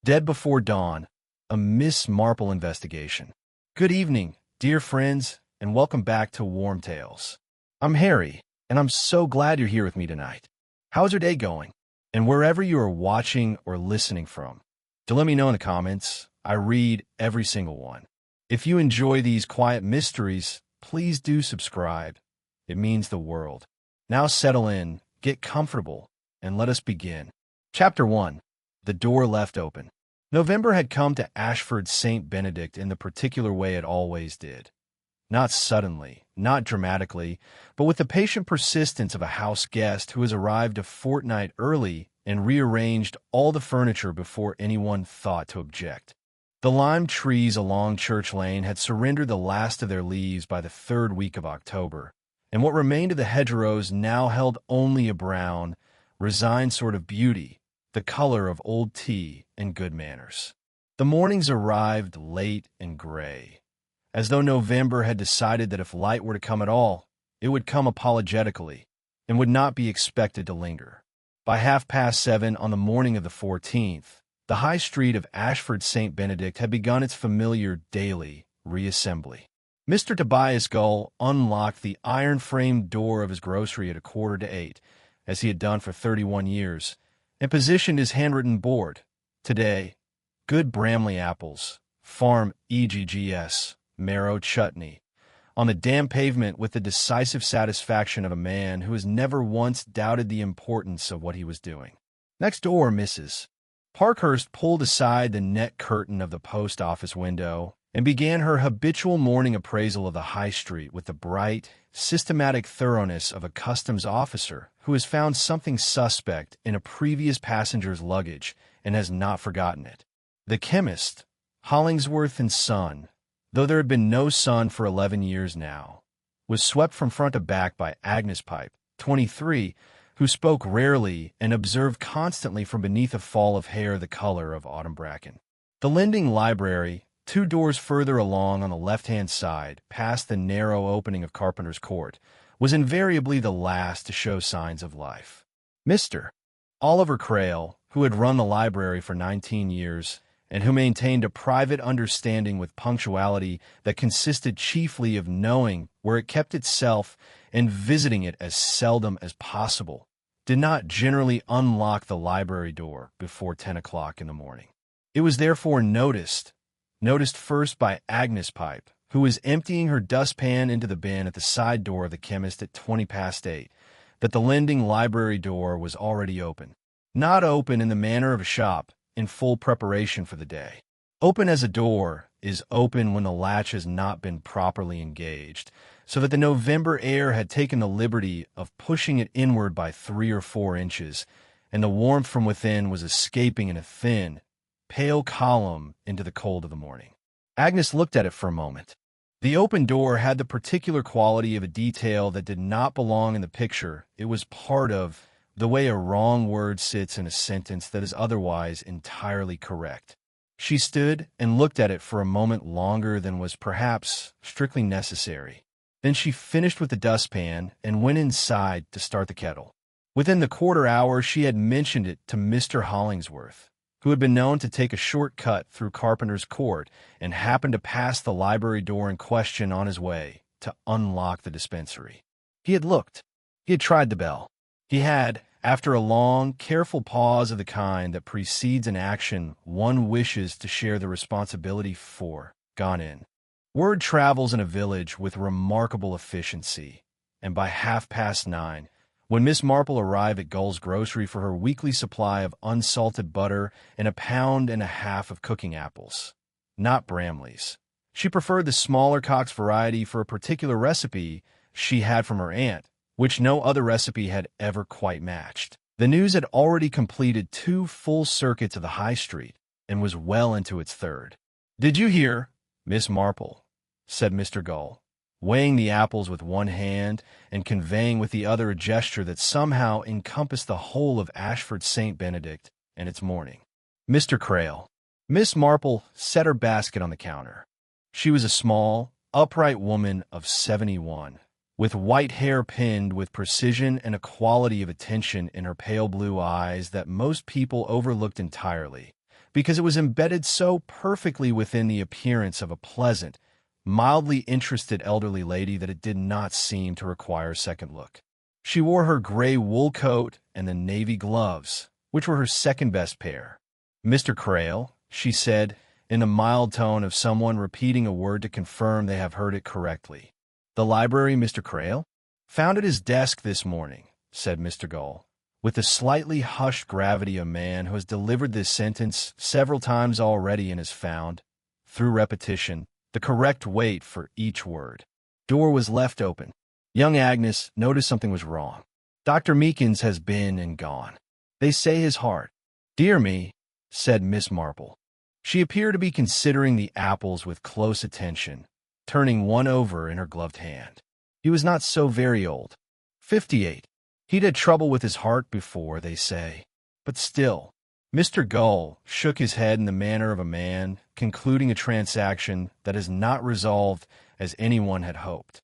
Dead Before Dawn, a Miss Marple investigation. Good evening, dear friends, and welcome back to Warm Tales. I'm Harry, and I'm so glad you're here with me tonight. How's your day going? And wherever you are watching or listening from, do let me know in the comments. I read every single one. If you enjoy these quiet mysteries, please do subscribe. It means the world. Now settle in, get comfortable, and let us begin. Chapter 1. The Door Left Open. November had come to Ashford St. Benedict in the particular way it always did. Not suddenly, not dramatically, but with the patient persistence of a house guest who has arrived a fortnight early and rearranged all the furniture before anyone thought to object. The lime trees along Church Lane had surrendered the last of their leaves by the third week of October, and what remained of the hedgerows now held only a brown, resigned sort of beauty, the color of old tea and good manners. The mornings arrived late and gray, as though November had decided that if light were to come at all, it would come apologetically and would not be expected to linger. By 7:30 on the morning of the 14th, the high street of Ashford St. Benedict had begun its familiar daily reassembly. Mr. Tobias Gull unlocked the iron-framed door of his grocery at 7:45, as he had done for 31 years, and positioned his handwritten board. Today, good Bramley apples, farm EGGS, marrow chutney, on the damp pavement with the decisive satisfaction of a man who has never once doubted the importance of what he was doing. Next door, Mrs. Parkhurst pulled aside the net curtain of the post office window and began her habitual morning appraisal of the high street with the bright, systematic thoroughness of a customs officer who has found something suspect in a previous passenger's luggage and has not forgotten it. The chemist, Hollingsworth and Son, though there had been no son for 11 years now, was swept from front to back by Agnes Pipe, 23, who spoke rarely and observed constantly from beneath a fall of hair the color of autumn bracken. The lending library, 2 doors further along on the left-hand side, past the narrow opening of Carpenter's Court, was invariably the last to show signs of life. Mr. Oliver Crail, who had run the library for 19 years, and who maintained a private understanding with punctuality that consisted chiefly of knowing where it kept itself and visiting it as seldom as possible, did not generally unlock the library door before 10 o'clock in the morning. It was therefore noticed first by Agnes Pipe, who was emptying her dustpan into the bin at the side door of the chemist at 8:20, that the lending library door was already open. Not open in the manner of a shop, in full preparation for the day. Open as a door is open when the latch has not been properly engaged, so that the November air had taken the liberty of pushing it inward by 3 or 4 inches, and the warmth from within was escaping in a thin, pale column into the cold of the morning. Agnes looked at it for a moment. The open door had the particular quality of a detail that did not belong in the picture. It was part of the way a wrong word sits in a sentence that is otherwise entirely correct. She stood and looked at it for a moment longer than was perhaps strictly necessary. Then she finished with the dustpan and went inside to start the kettle. Within the quarter hour she had mentioned it to Mr. Hollingsworth, who had been known to take a short cut through Carpenter's Court and happened to pass the library door in question on his way to unlock the dispensary. He had looked. He had tried the bell. He had, after a long, careful pause of the kind that precedes an action one wishes to share the responsibility for, gone in. Word travels in a village with remarkable efficiency, and by 9:30, when Miss Marple arrived at Gull's grocery for her weekly supply of unsalted butter and 1.5 pounds of cooking apples, not Bramley's. She preferred the smaller Cox variety for a particular recipe she had from her aunt, which no other recipe had ever quite matched. The news had already completed 2 full circuits of the high street and was well into its third. "Did you hear, Miss Marple?" said Mr. Gull, weighing the apples with one hand and conveying with the other a gesture that somehow encompassed the whole of Ashford St. Benedict and its morning. Mr. Crail. Miss Marple set her basket on the counter. She was a small, upright woman of 71, with white hair pinned with precision and a quality of attention in her pale blue eyes that most people overlooked entirely, because it was embedded so perfectly within the appearance of a pleasant, mildly interested elderly lady that it did not seem to require a second look. She wore her gray wool coat and the navy gloves, which were her second-best pair. "Mr. Crail," she said, in the mild tone of someone repeating a word to confirm they have heard it correctly. "The library, Mr. Crail?" "Found at his desk this morning," said Mr. Gull, with the slightly hushed gravity of a man who has delivered this sentence several times already and has found, through repetition, the correct weight for each word. Door was left open. Young Agnes noticed something was wrong. "Dr. Meekins has been and gone. They say his heart." "Dear me," said Miss Marple. She appeared to be considering the apples with close attention, turning one over in her gloved hand. He was not so very old. 58. He'd had trouble with his heart before, they say. But still, Mr. Gull shook his head in the manner of a man concluding a transaction that is not resolved as anyone had hoped.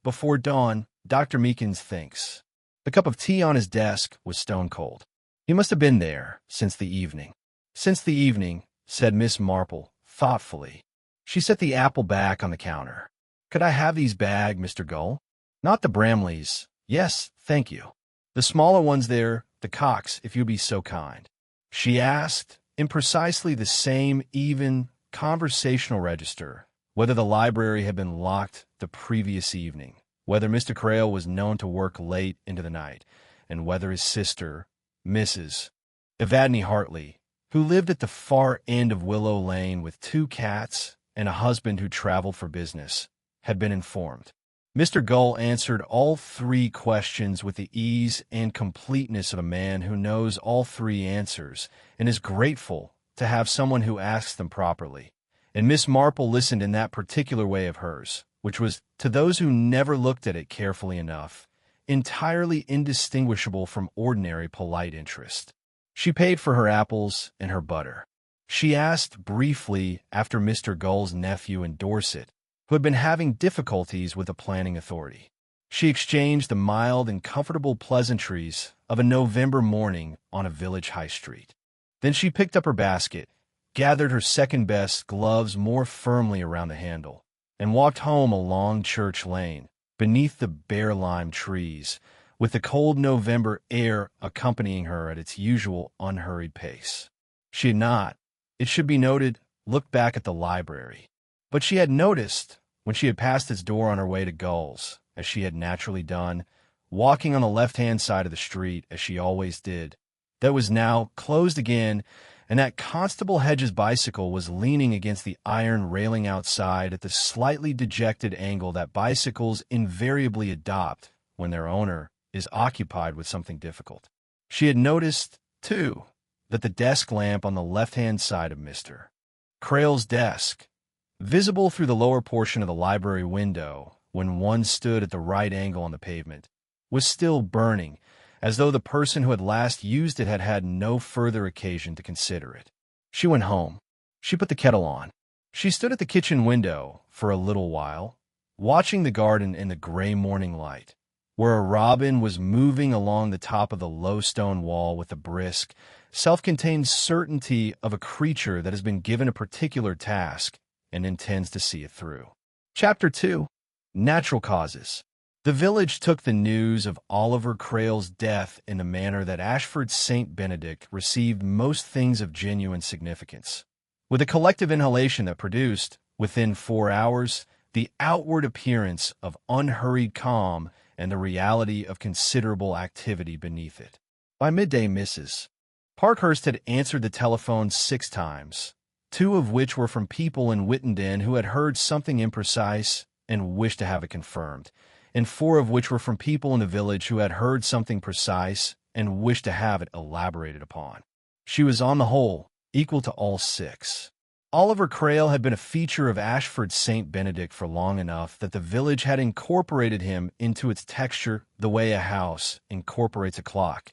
Before dawn, Dr. Meekins thinks. The cup of tea on his desk was stone cold. He must have been there since the evening. "Since the evening," said Miss Marple, thoughtfully. She set the apple back on the counter. "Could I have these bagged, Mr. Gull?" "Not the Bramleys. Yes, thank you. The smaller ones there, the Cocks, if you'd be so kind." She asked, in precisely the same even, conversational register, whether the library had been locked the previous evening, whether Mr. Crail was known to work late into the night, and whether his sister, Mrs. Evadne Hartley, who lived at the far end of Willow Lane with 2 cats and a husband who traveled for business, had been informed. Mr. Gull answered all 3 questions with the ease and completeness of a man who knows all 3 answers and is grateful to have someone who asks them properly. And Miss Marple listened in that particular way of hers, which was, to those who never looked at it carefully enough, entirely indistinguishable from ordinary polite interest. She paid for her apples and her butter. She asked briefly after Mr. Gull's nephew in Dorset, who had been having difficulties with the planning authority. She exchanged the mild and comfortable pleasantries of a November morning on a village high street. Then she picked up her basket, gathered her second-best gloves more firmly around the handle, and walked home along Church Lane, beneath the bare lime trees, with the cold November air accompanying her at its usual unhurried pace. She had not, it should be noted, looked back at the library, but she had noticed, when she had passed its door on her way to Gull's, as she had naturally done, walking on the left-hand side of the street, as she always did, that was now closed again, and that Constable Hedges' bicycle was leaning against the iron railing outside at the slightly dejected angle that bicycles invariably adopt when their owner is occupied with something difficult. She had noticed, too, that the desk lamp on the left-hand side of Mr. Crail's desk, visible through the lower portion of the library window when one stood at the right angle on the pavement, was still burning, as though the person who had last used it had had no further occasion to consider it. She went home. She put the kettle on. She stood at the kitchen window for a little while, watching the garden in the gray morning light, where a robin was moving along the top of the low stone wall with the brisk, self-contained certainty of a creature that has been given a particular task and intends to see it through. Chapter 2. Natural Causes. The village took the news of Oliver Crail's death in the manner that Ashford St. Benedict received most things of genuine significance, with a collective inhalation that produced, within 4 hours, the outward appearance of unhurried calm and the reality of considerable activity beneath it. By midday, Mrs. Parkhurst had answered the telephone 6 times, 2 of which were from people in Wittenden who had heard something imprecise and wished to have it confirmed, and 4 of which were from people in the village who had heard something precise and wished to have it elaborated upon. She was, on the whole, equal to all 6. Oliver Crail had been a feature of Ashford St. Benedict for long enough that the village had incorporated him into its texture the way a house incorporates a clock,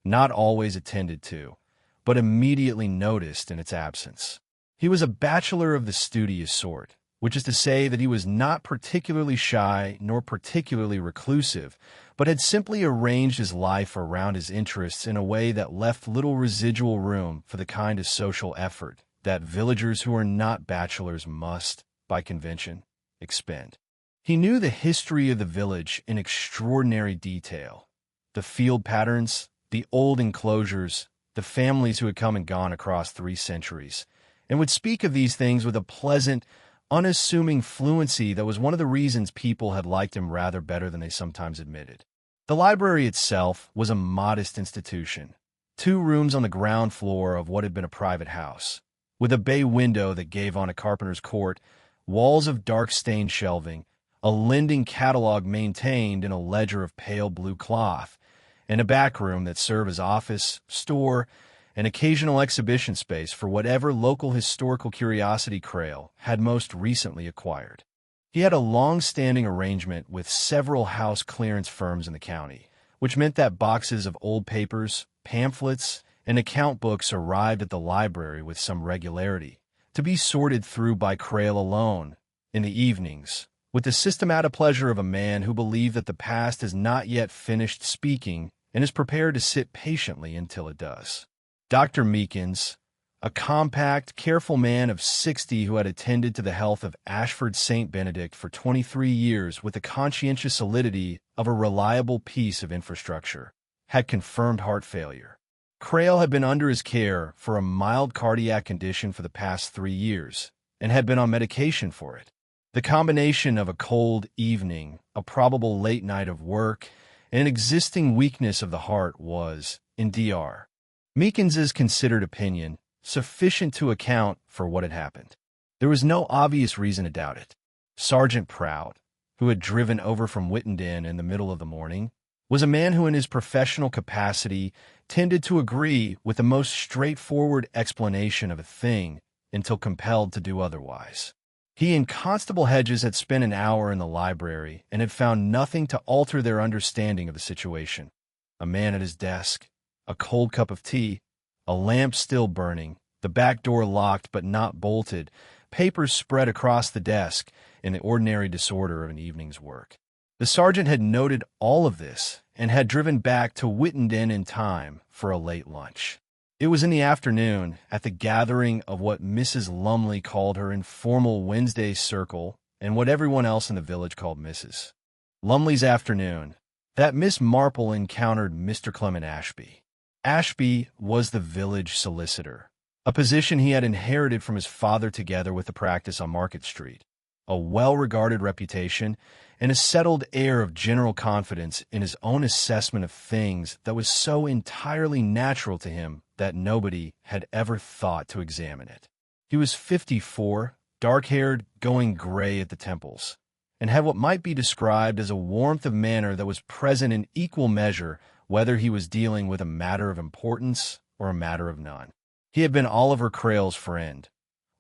not always attended to, but immediately noticed in its absence. He was a bachelor of the studious sort, which is to say that he was not particularly shy nor particularly reclusive, but had simply arranged his life around his interests in a way that left little residual room for the kind of social effort that villagers who are not bachelors must, by convention, expend. He knew the history of the village in extraordinary detail, the field patterns, the old enclosures, the families who had come and gone across 3 centuries, and would speak of these things with a pleasant, unassuming fluency that was one of the reasons people had liked him rather better than they sometimes admitted. The library itself was a modest institution, 2 rooms on the ground floor of what had been a private house, with a bay window that gave on a carpenter's court, walls of dark-stained shelving, a lending catalog maintained in a ledger of pale blue cloth, and a back room that served as office, store, and occasional exhibition space for whatever local historical curiosity Crail had most recently acquired. He had a long-standing arrangement with several house clearance firms in the county, which meant that boxes of old papers, pamphlets, and account books arrived at the library with some regularity, to be sorted through by Crail alone, in the evenings, with the systematic pleasure of a man who believed that the past has not yet finished speaking and is prepared to sit patiently until it does. Dr. Meekins, a compact, careful man of 60 who had attended to the health of Ashford St. Benedict for 23 years with the conscientious solidity of a reliable piece of infrastructure, had confirmed heart failure. Crail had been under his care for a mild cardiac condition for the past 3 years and had been on medication for it. The combination of a cold evening, a probable late night of work, and an existing weakness of the heart was, in Dr. Meekins's considered opinion, sufficient to account for what had happened. There was no obvious reason to doubt it. Sergeant Prout, who had driven over from Wittenden in the middle of the morning, was a man who in his professional capacity tended to agree with the most straightforward explanation of a thing until compelled to do otherwise. He and Constable Hedges had spent an hour in the library and had found nothing to alter their understanding of the situation. A man at his desk, a cold cup of tea, a lamp still burning, the back door locked but not bolted, papers spread across the desk in the ordinary disorder of an evening's work. The sergeant had noted all of this and had driven back to Wittenden in time for a late lunch. It was in the afternoon, at the gathering of what Mrs. Lumley called her informal Wednesday circle and what everyone else in the village called Mrs. Lumley's afternoon, that Miss Marple encountered Mr. Clement Ashby. Ashby was the village solicitor, a position he had inherited from his father together with the practice on Market Street, a well-regarded reputation, and a settled air of general confidence in his own assessment of things that was so entirely natural to him that nobody had ever thought to examine it. He was 54, dark-haired, going gray at the temples, and had what might be described as a warmth of manner that was present in equal measure whether he was dealing with a matter of importance or a matter of none. He had been Oliver Crail's friend,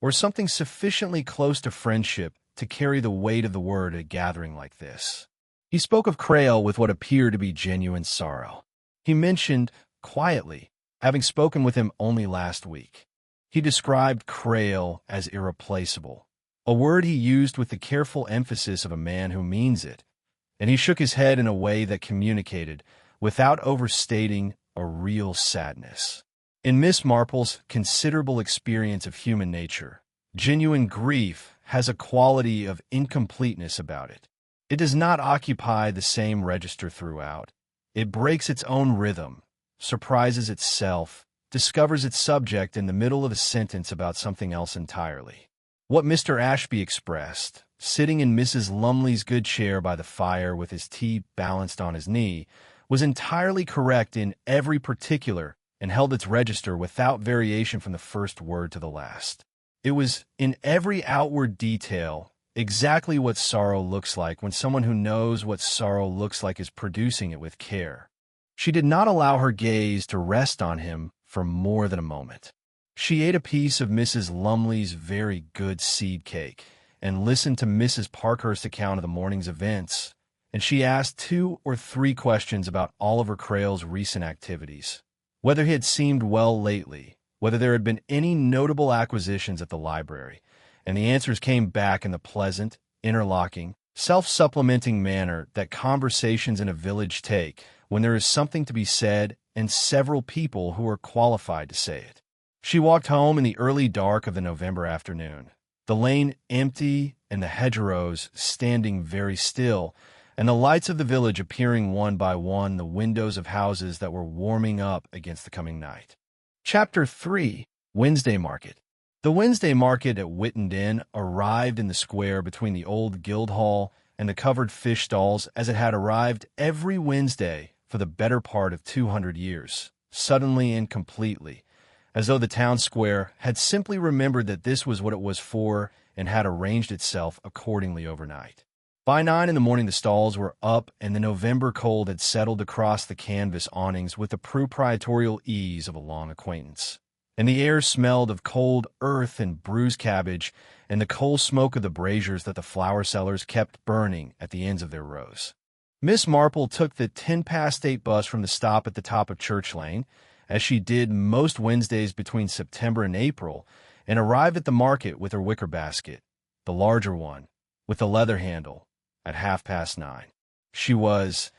or something sufficiently close to friendship to carry the weight of the word at a gathering like this. He spoke of Crail with what appeared to be genuine sorrow. He mentioned, quietly, having spoken with him only last week. He described Crail as irreplaceable, a word he used with the careful emphasis of a man who means it, and he shook his head in a way that communicated, without overstating, a real sadness. In Miss Marple's considerable experience of human nature, genuine grief has a quality of incompleteness about it. It does not occupy the same register throughout. It breaks its own rhythm, surprises itself, discovers its subject in the middle of a sentence about something else entirely. What Mr. Ashby expressed, sitting in Mrs. Lumley's good chair by the fire with his tea balanced on his knee, was entirely correct in every particular and held its register without variation from the first word to the last. It was, in every outward detail, exactly what sorrow looks like when someone who knows what sorrow looks like is producing it with care. She did not allow her gaze to rest on him for more than a moment. She ate a piece of Mrs. Lumley's very good seed cake and listened to Mrs. Parkhurst's account of the morning's events, and she asked 2 or 3 questions about Oliver Crail's recent activities, whether he had seemed well lately, whether there had been any notable acquisitions at the library, and the answers came back in the pleasant, interlocking, self-supplementing manner that conversations in a village take when there is something to be said and several people who are qualified to say it. She walked home in the early dark of the November afternoon, the lane empty and the hedgerows standing very still, and the lights of the village appearing one by one the windows of houses that were warming up against the coming night. Chapter 3. Wednesday Market. The Wednesday market at Whittenden arrived in the square between the old Guildhall and the covered fish stalls as it had arrived every Wednesday for the better part of 200 years, suddenly and completely, as though the town square had simply remembered that this was what it was for and had arranged itself accordingly overnight. By 9 in the morning the stalls were up and the November cold had settled across the canvas awnings with the proprietorial ease of a long acquaintance. And the air smelled of cold earth and bruised cabbage and the coal smoke of the braziers that the flower sellers kept burning at the ends of their rows. Miss Marple took the 8:10 bus from the stop at the top of Church Lane, as she did most Wednesdays between September and April, and arrived at the market with her wicker basket, the larger one, with the leather handle, at 9:30. She was,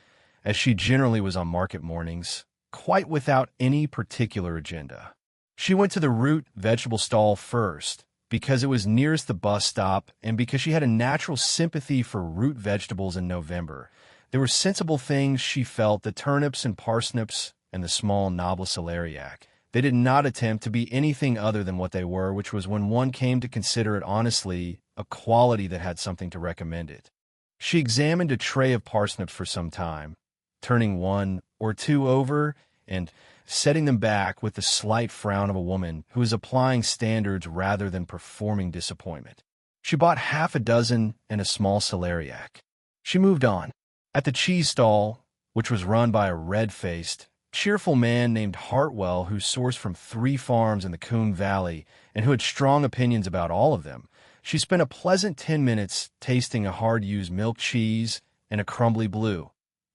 as she generally was on market mornings, quite without any particular agenda. She went to the root vegetable stall first, because it was nearest the bus stop and because she had a natural sympathy for root vegetables in November. There were sensible things, she felt, the turnips and parsnips and the small noble celeriac. They did not attempt to be anything other than what they were, which was, when one came to consider it honestly, a quality that had something to recommend it. She examined a tray of parsnips for some time, turning one or two over and setting them back with the slight frown of a woman who is applying standards rather than performing disappointment. She bought half a dozen and a small celeriac. She moved on. At the cheese stall, which was run by a red-faced, cheerful man named Hartwell who sourced from 3 farms in the Coon Valley and who had strong opinions about all of them, she spent a pleasant 10 minutes tasting a hard-used milk cheese and a crumbly blue,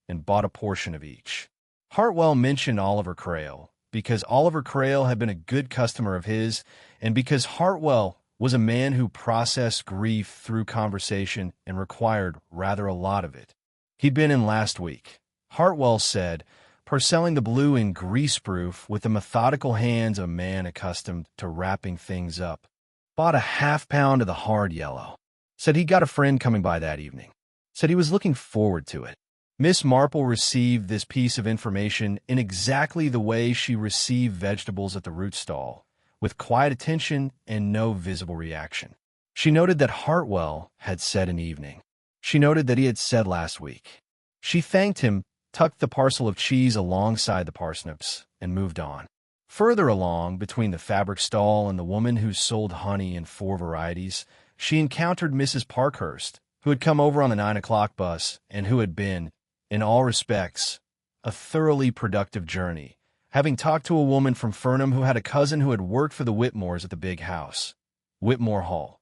and bought a portion of each. Hartwell mentioned Oliver Crail, because Oliver Crail had been a good customer of his, and because Hartwell was a man who processed grief through conversation and required rather a lot of it. He'd been in last week, Hartwell said, parcelling the blue in greaseproof with the methodical hands of a man accustomed to wrapping things up. Bought a half-pound of the hard yellow. Said he'd got a friend coming by that evening. Said he was looking forward to it. Miss Marple received this piece of information in exactly the way she received vegetables at the root stall, with quiet attention and no visible reaction. She noted that Hartwell had said an evening. She noted that he had said last week. She thanked him, tucked the parcel of cheese alongside the parsnips, and moved on. Further along, between the fabric stall and the woman who sold honey in 4 varieties, she encountered Mrs. Parkhurst, who had come over on the 9 o'clock bus and who had been, in all respects, a thoroughly productive journey, having talked to a woman from Furnham who had a cousin who had worked for the Whitmores at the big house, Whitmore Hall,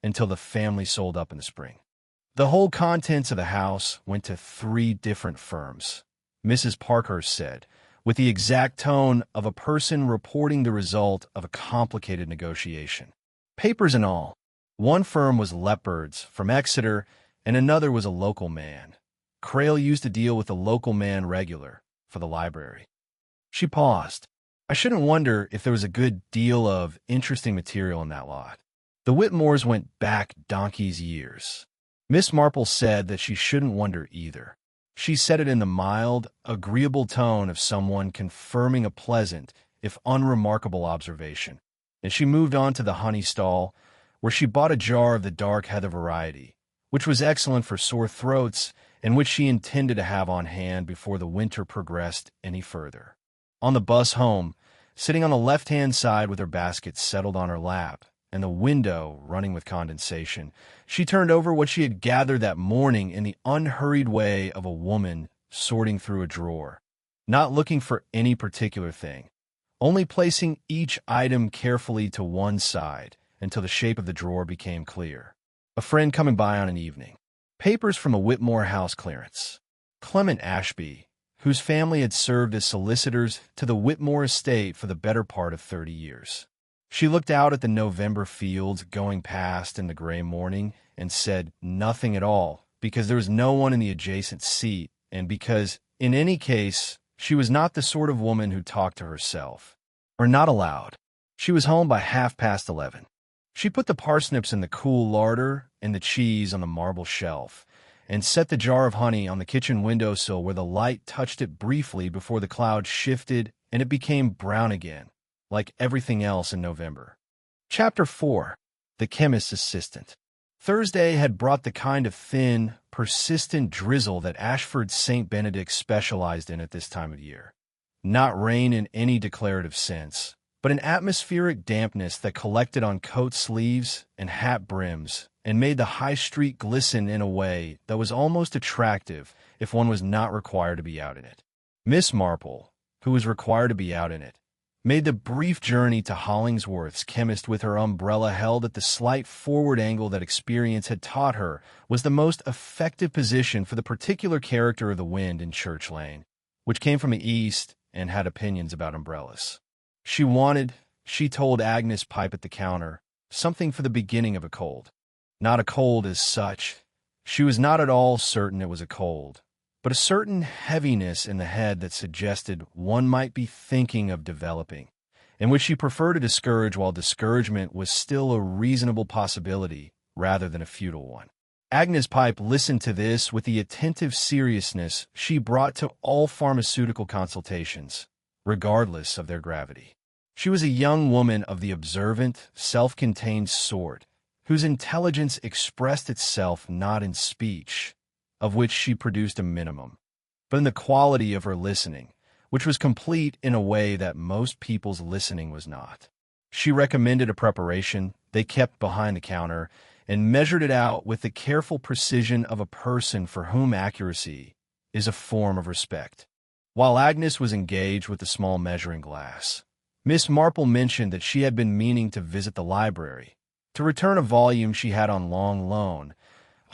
until the family sold up in the spring. The whole contents of the house went to 3 different firms, Mrs. Parkhurst said, with the exact tone of a person reporting the result of a complicated negotiation. Papers and all. One firm was Leopards from Exeter, and another was a local man. Crail used to deal with the local man regular for the library. She paused. I shouldn't wonder if there was a good deal of interesting material in that lot. The Whitmores went back donkey's years. Miss Marple said that she shouldn't wonder either. She said it in the mild, agreeable tone of someone confirming a pleasant, if unremarkable observation, and she moved on to the honey stall, where she bought a jar of the dark heather variety, which was excellent for sore throats and which she intended to have on hand before the winter progressed any further. On the bus home, sitting on the left-hand side with her basket settled on her lap and the window running with condensation, she turned over what she had gathered that morning in the unhurried way of a woman sorting through a drawer, not looking for any particular thing, only placing each item carefully to one side until the shape of the drawer became clear. A friend coming by on an evening. Papers from a Whitmore house clearance. Clement Ashby, whose family had served as solicitors to the Whitmore estate for the better part of 30 years. She looked out at the November fields going past in the gray morning and said nothing at all, because there was no one in the adjacent seat, and because, in any case, she was not the sort of woman who talked to herself, or not aloud. She was home by 11:30. She put the parsnips in the cool larder and the cheese on the marble shelf, and set the jar of honey on the kitchen windowsill where the light touched it briefly before the clouds shifted and it became brown again, like everything else in November. Chapter 4. The Chemist's Assistant. Thursday had brought the kind of thin, persistent drizzle that Ashford St. Benedict specialized in at this time of year. Not rain in any declarative sense, but an atmospheric dampness that collected on coat sleeves and hat brims and made the high street glisten in a way that was almost attractive if one was not required to be out in it. Miss Marple, who was required to be out in it, made the brief journey to Hollingsworth's chemist with her umbrella held at the slight forward angle that experience had taught her was the most effective position for the particular character of the wind in Church Lane, which came from the east and had opinions about umbrellas. She told Agnes Pipe at the counter, something for the beginning of a cold. Not a cold as such. She was not at all certain it was a cold, but a certain heaviness in the head that suggested one might be thinking of developing, and which she preferred to discourage while discouragement was still a reasonable possibility rather than a futile one. Agnes Pipe listened to this with the attentive seriousness she brought to all pharmaceutical consultations, regardless of their gravity. She was a young woman of the observant, self-contained sort, whose intelligence expressed itself not in speech, of which she produced a minimum, but in the quality of her listening, which was complete in a way that most people's listening was not. She recommended a preparation they kept behind the counter and measured it out with the careful precision of a person for whom accuracy is a form of respect. While Agnes was engaged with the small measuring glass, Miss Marple mentioned that she had been meaning to visit the library, to return a volume she had on long loan,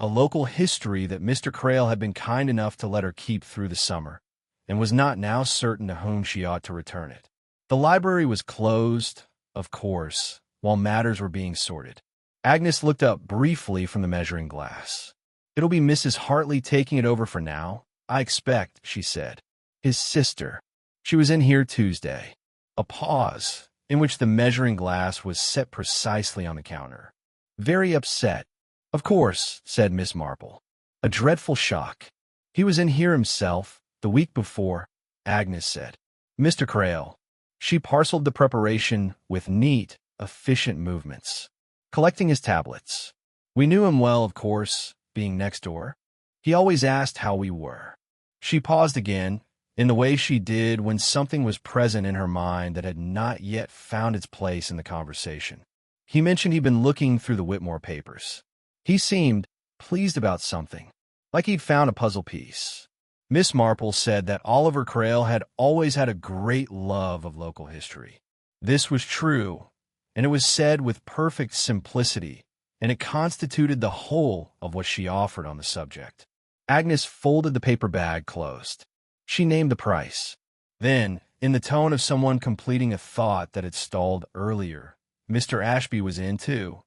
a local history that Mr. Crail had been kind enough to let her keep through the summer, and was not now certain to whom she ought to return it. The library was closed, of course, while matters were being sorted. Agnes looked up briefly from the measuring glass. "It'll be Mrs. Hartley taking it over for now, I expect," she said. "His sister. She was in here Tuesday." A pause, in which the measuring glass was set precisely on the counter. "Very upset." "Of course," said Miss Marple. "A dreadful shock. He was in here himself, the week before," Agnes said. "Mr. Crail." She parceled the preparation with neat, efficient movements, collecting his tablets. "We knew him well, of course, being next door. He always asked how we were." She paused again, in the way she did when something was present in her mind that had not yet found its place in the conversation. "He mentioned he'd been looking through the Whitmore papers. He seemed pleased about something, like he'd found a puzzle piece." Miss Marple said that Oliver Crail had always had a great love of local history. This was true, and it was said with perfect simplicity, and it constituted the whole of what she offered on the subject. Agnes folded the paper bag closed. She named the price. Then, in the tone of someone completing a thought that had stalled earlier, Mr. Ashby was in, too,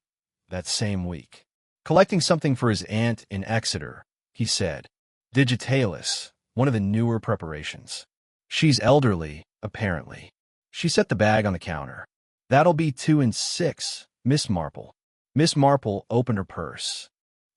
that same week. "Collecting something for his aunt in Exeter," he said. "Digitalis, one of the newer preparations. She's elderly, apparently." She set the bag on the counter. "That'll be 2 and 6, Miss Marple." Miss Marple opened her purse.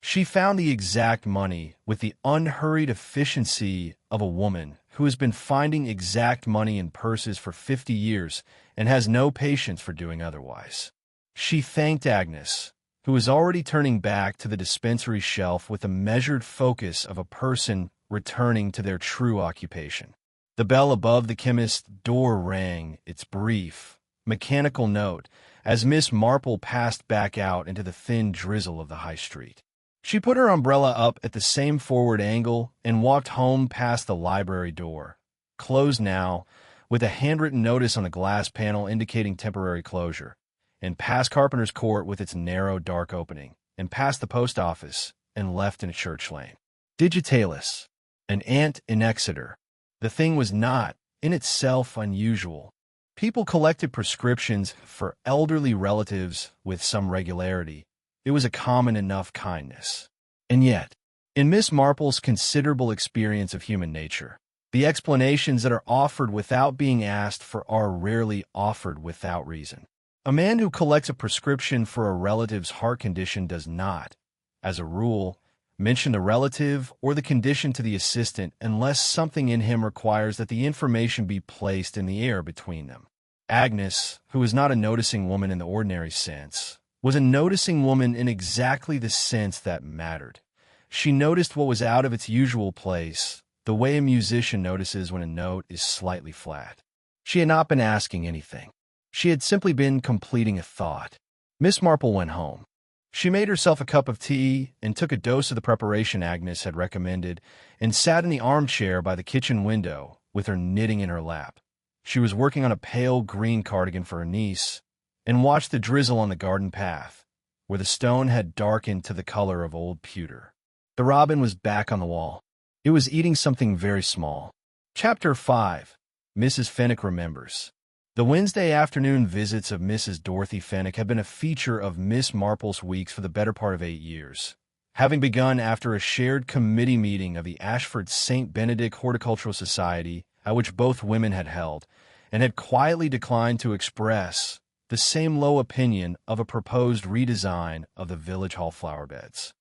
She found the exact money with the unhurried efficiency of a woman who has been finding exact money in purses for 50 years and has no patience for doing otherwise. She thanked Agnes, who was already turning back to the dispensary shelf with the measured focus of a person returning to their true occupation. The bell above the chemist's door rang its brief, mechanical note as Miss Marple passed back out into the thin drizzle of the high street. She put her umbrella up at the same forward angle and walked home past the library door, closed now, with a handwritten notice on the glass panel indicating temporary closure, and past Carpenter's Court with its narrow, dark opening, and past the post office, and left in Church Lane. Digitalis, an aunt in Exeter. The thing was not, in itself, unusual. People collected prescriptions for elderly relatives with some regularity. It was a common enough kindness. And yet, in Miss Marple's considerable experience of human nature, the explanations that are offered without being asked for are rarely offered without reason. A man who collects a prescription for a relative's heart condition does not, as a rule, mention the relative or the condition to the assistant unless something in him requires that the information be placed in the air between them. Agnes, who was not a noticing woman in the ordinary sense, was a noticing woman in exactly the sense that mattered. She noticed what was out of its usual place, the way a musician notices when a note is slightly flat. She had not been asking anything. She had simply been completing a thought. Miss Marple went home. She made herself a cup of tea and took a dose of the preparation Agnes had recommended and sat in the armchair by the kitchen window with her knitting in her lap. She was working on a pale green cardigan for her niece and watched the drizzle on the garden path, where the stone had darkened to the color of old pewter. The robin was back on the wall. It was eating something very small. Chapter 5. Mrs. Fenwick Remembers. The Wednesday afternoon visits of Mrs. Dorothy Fenwick had been a feature of Miss Marple's weeks for the better part of 8 years, having begun after a shared committee meeting of the Ashford St. Benedict Horticultural Society, at which both women had held, and had quietly declined to express the same low opinion of a proposed redesign of the village hall flower beds.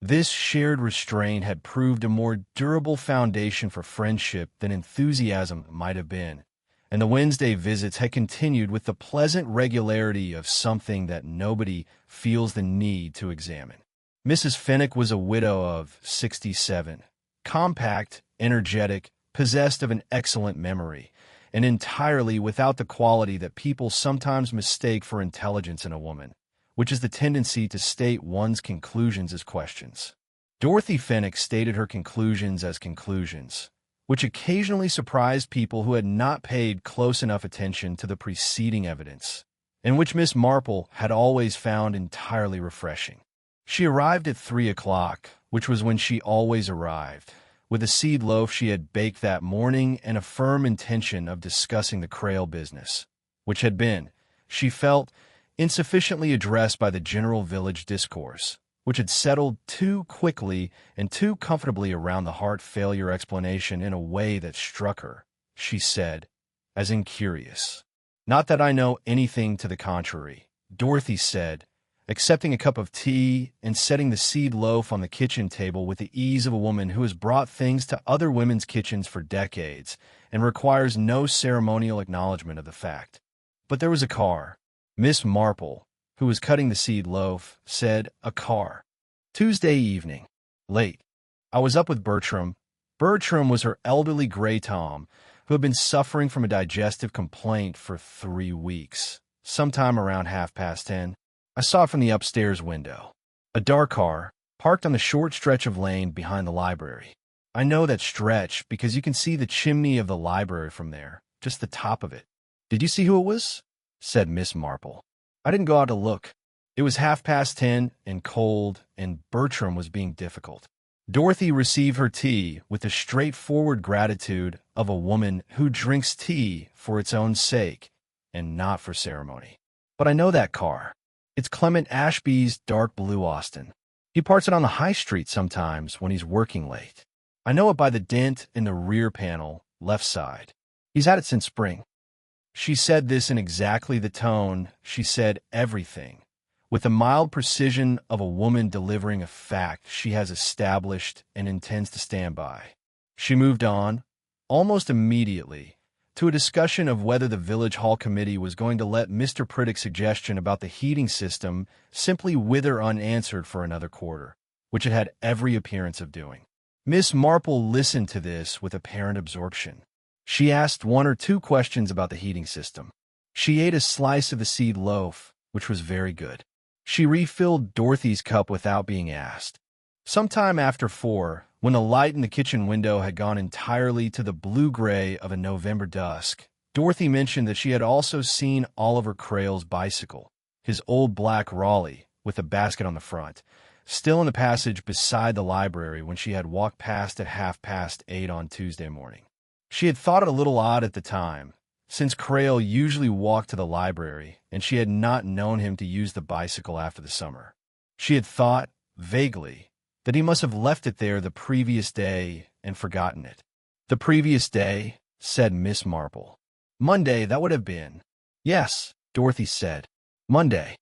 This shared restraint had proved a more durable foundation for friendship than enthusiasm might have been, and the Wednesday visits had continued with the pleasant regularity of something that nobody feels the need to examine. Mrs. Fenwick was a widow of 67, compact, energetic, possessed of an excellent memory, and entirely without the quality that people sometimes mistake for intelligence in a woman, which is the tendency to state one's conclusions as questions. Dorothy Fenwick stated her conclusions as conclusions, which occasionally surprised people who had not paid close enough attention to the preceding evidence, and which Miss Marple had always found entirely refreshing. She arrived at 3 o'clock, which was when she always arrived, with a seed loaf she had baked that morning and a firm intention of discussing the Crayle business, which had been, she felt, insufficiently addressed by the general village discourse, which had settled too quickly and too comfortably around the heart failure explanation in a way that struck her, she said, as incurious. "Not that I know anything to the contrary," Dorothy said, accepting a cup of tea and setting the seed loaf on the kitchen table with the ease of a woman who has brought things to other women's kitchens for decades and requires no ceremonial acknowledgement of the fact. But there was a car. Miss Marple, who was cutting the seed loaf, said, "A car. Tuesday evening. Late. I was up with Bertram." Bertram was her elderly gray tom, who had been suffering from a digestive complaint for 3 weeks, sometime around 10:30. I saw it from the upstairs window. A dark car, parked on the short stretch of lane behind the library. I know that stretch because you can see the chimney of the library from there, just the top of it. "Did you see who it was?" said Miss Marple. "I didn't go out to look. It was 10:30 and cold, and Bertram was being difficult." Dorothy received her tea with the straightforward gratitude of a woman who drinks tea for its own sake and not for ceremony. "But I know that car. It's Clement Ashby's dark blue Austin. He parks it on the high street sometimes when he's working late. I know it by the dent in the rear panel, left side. He's had it since spring." She said this in exactly the tone she said everything, with the mild precision of a woman delivering a fact she has established and intends to stand by. She moved on, almost immediately, to a discussion of whether the village hall committee was going to let Mr. Priddick's suggestion about the heating system simply wither unanswered for another quarter, which it had every appearance of doing. Miss Marple listened to this with apparent absorption. She asked 1 or 2 questions about the heating system. She ate a slice of the seed loaf, which was very good. She refilled Dorothy's cup without being asked. Sometime after 4, when the light in the kitchen window had gone entirely to the blue-gray of a November dusk, Dorothy mentioned that she had also seen Oliver Crayle's bicycle, his old black Raleigh, with a basket on the front, still in the passage beside the library when she had walked past at 8:30 on Tuesday morning. She had thought it a little odd at the time, since Crail usually walked to the library and she had not known him to use the bicycle after the summer. She had thought, vaguely, that he must have left it there the previous day and forgotten it. The previous day, said Miss Marple. Monday, that would have been. Yes, Dorothy said. Monday.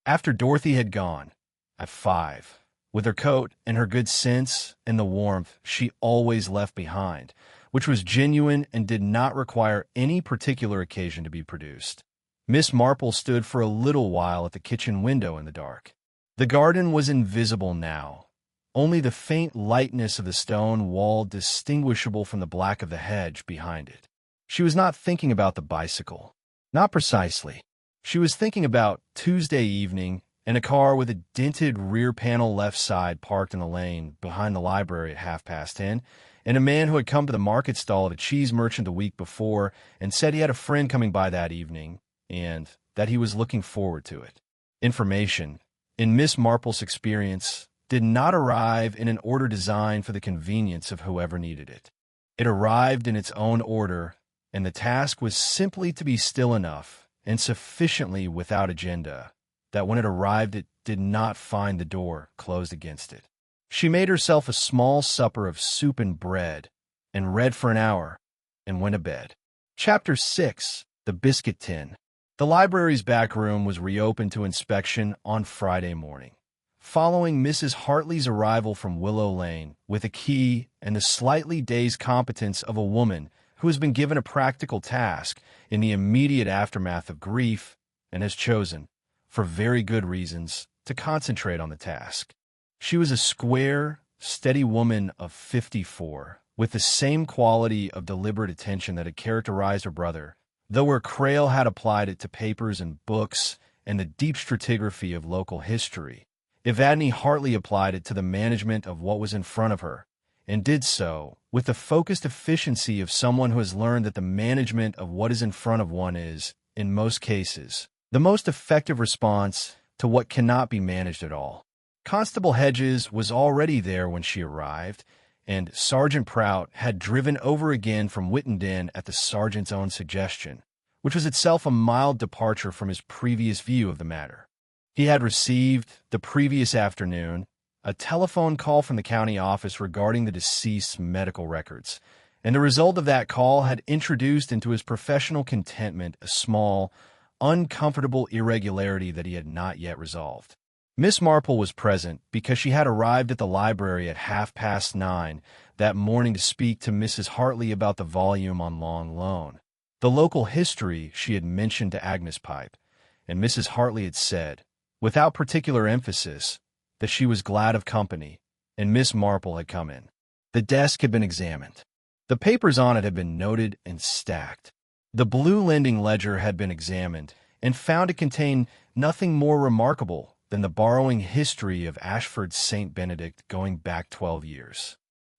After Dorothy had gone, at 5, with her coat and her good sense and the warmth she always left behind, which was genuine and did not require any particular occasion to be produced. Miss Marple stood for a little while at the kitchen window in the dark. The garden was invisible now, only the faint lightness of the stone wall distinguishable from the black of the hedge behind it. She was not thinking about the bicycle. Not precisely. She was thinking about Tuesday evening and a car with a dented rear panel left side parked in the lane behind the library at 10:30, and a man who had come to the market stall at a cheese merchant the week before and said he had a friend coming by that evening and that he was looking forward to it. Information, in Miss Marple's experience, did not arrive in an order designed for the convenience of whoever needed it. It arrived in its own order, and the task was simply to be still enough and sufficiently without agenda that when it arrived it did not find the door closed against it. She made herself a small supper of soup and bread, and read for an hour, and went to bed. Chapter 6. The Biscuit Tin. The library's back room was reopened to inspection on Friday morning, following Mrs. Hartley's arrival from Willow Lane with a key and the slightly dazed competence of a woman who has been given a practical task in the immediate aftermath of grief and has chosen, for very good reasons, to concentrate on the task. She was a square, steady woman of 54, with the same quality of deliberate attention that had characterized her brother, though where Crail had applied it to papers and books and the deep stratigraphy of local history, Evadne Hartley applied it to the management of what was in front of her, and did so with the focused efficiency of someone who has learned that the management of what is in front of one is, in most cases, the most effective response to what cannot be managed at all. Constable Hedges was already there when she arrived, and Sergeant Prout had driven over again from Wittenden at the sergeant's own suggestion, which was itself a mild departure from his previous view of the matter. He had received, the previous afternoon, a telephone call from the county office regarding the deceased's medical records, and the result of that call had introduced into his professional contentment a small, uncomfortable irregularity that he had not yet resolved. Miss Marple was present because she had arrived at the library at 9:30 that morning to speak to Mrs. Hartley about the volume on long loan. The local history she had mentioned to Agnes Pipe, and Mrs. Hartley had said, without particular emphasis, that she was glad of company, and Miss Marple had come in. The desk had been examined. The papers on it had been noted and stacked. The blue lending ledger had been examined and found to contain nothing more remarkable than the borrowing history of Ashford St. Benedict going back 12 years.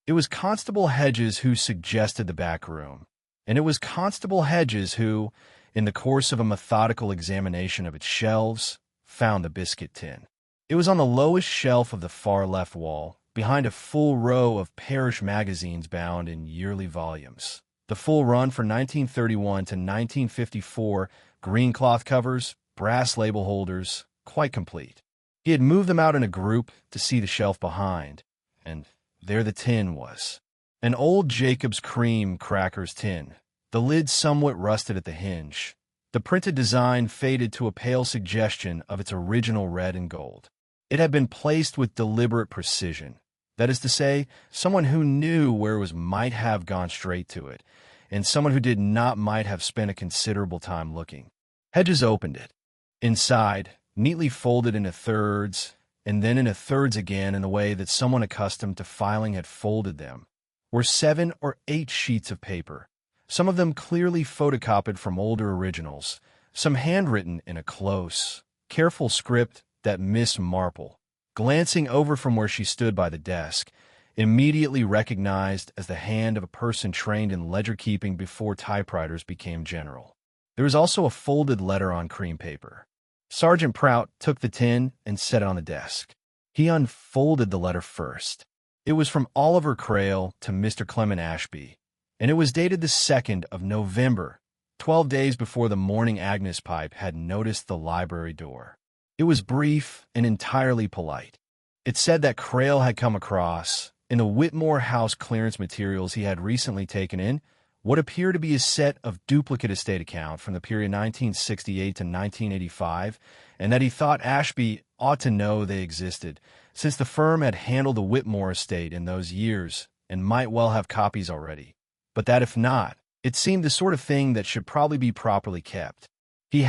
It was Constable Hedges who suggested the back room, and it was Constable Hedges who, in the course of a methodical examination of its shelves, found the biscuit tin. It was on the lowest shelf of the far left wall, behind a full row of parish magazines bound in yearly volumes. The full run for 1931 to 1954, green cloth covers, brass label holders, quite complete. He had moved them out in a group to see the shelf behind, and there the tin was. An old Jacob's cream crackers tin, the lid somewhat rusted at the hinge. The printed design faded to a pale suggestion of its original red and gold. It had been placed with deliberate precision. That is to say, someone who knew where it was might have gone straight to it, and someone who did not might have spent a considerable time looking. Hedges opened it. Inside, neatly folded into thirds, and then into thirds again in the way that someone accustomed to filing had folded them, were 7 or 8 sheets of paper, some of them clearly photocopied from older originals, some handwritten in a close, careful script that Miss Marple, glancing over from where she stood by the desk, immediately recognized as the hand of a person trained in ledger-keeping before typewriters became general. There was also a folded letter on cream paper. Sergeant Prout took the tin and set it on the desk. He unfolded the letter first. It was from Oliver Crail to Mr. Clement Ashby, and it was dated the 2nd of November, 12 days before the morning Agnes Pipe had noticed the library door. It was brief and entirely polite. It said that Crail had come across, in the Whitmore House clearance materials he had recently taken in, what appeared to be a set of duplicate estate accounts from the period 1968 to 1985, and that he thought Ashby ought to know they existed, since the firm had handled the Whitmore estate in those years and might well have copies already, but that if not, it seemed the sort of thing that should probably be properly kept. He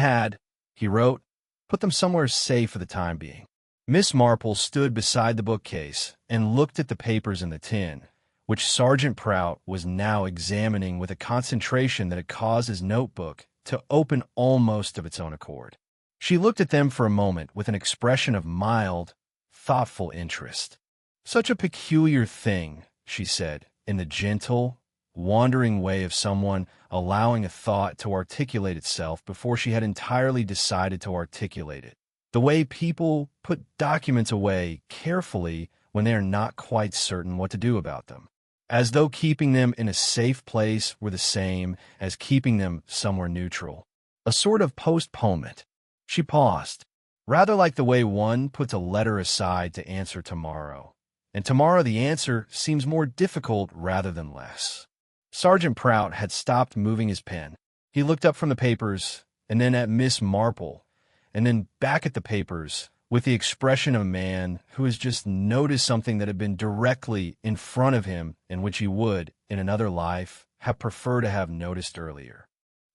wrote, put them somewhere safe for the time being. Miss Marple stood beside the bookcase and looked at the papers in the tin, which Sergeant Prout was now examining with a concentration that had caused his notebook to open almost of its own accord. She looked at them for a moment with an expression of mild, thoughtful interest. Such a peculiar thing, she said, in the gentle, wandering way of someone allowing a thought to articulate itself before she had entirely decided to articulate it. The way people put documents away carefully when they are not quite certain what to do about them, as though keeping them in a safe place were the same as keeping them somewhere neutral. A sort of postponement. She paused, rather like the way one puts a letter aside to answer tomorrow. And tomorrow the answer seems more difficult rather than less. Sergeant Prout had stopped moving his pen. He looked up from the papers, and then at Miss Marple, and then back at the papers, with the expression of a man who has just noticed something that had been directly in front of him and which he would, in another life, have preferred to have noticed earlier.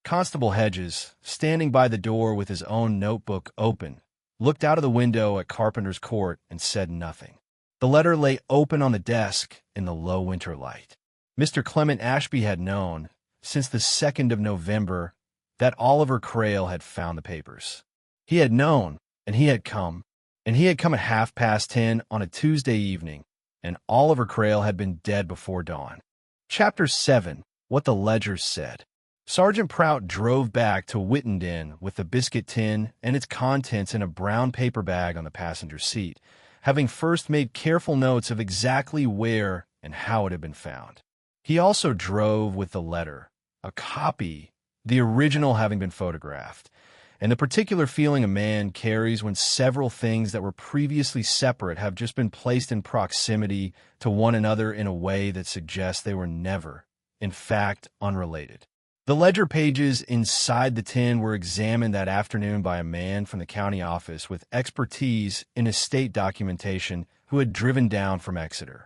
Constable Hedges, standing by the door with his own notebook open, looked out of the window at Carpenter's Court and said nothing. The letter lay open on the desk in the low winter light. Mr. Clement Ashby had known, since the 2nd of November, that Oliver Crail had found the papers. He had known, and he had come at 10:30 on a Tuesday evening, and Oliver Crail had been dead before dawn. Chapter 7. What the Ledgers Said. Sergeant Prout drove back to Wittenden with the biscuit tin and its contents in a brown paper bag on the passenger seat, having first made careful notes of exactly where and how it had been found. He also drove with the letter, a copy, the original having been photographed, and the particular feeling a man carries when several things that were previously separate have just been placed in proximity to one another in a way that suggests they were never, in fact, unrelated. The ledger pages inside the tin were examined that afternoon by a man from the county office with expertise in estate documentation who had driven down from Exeter.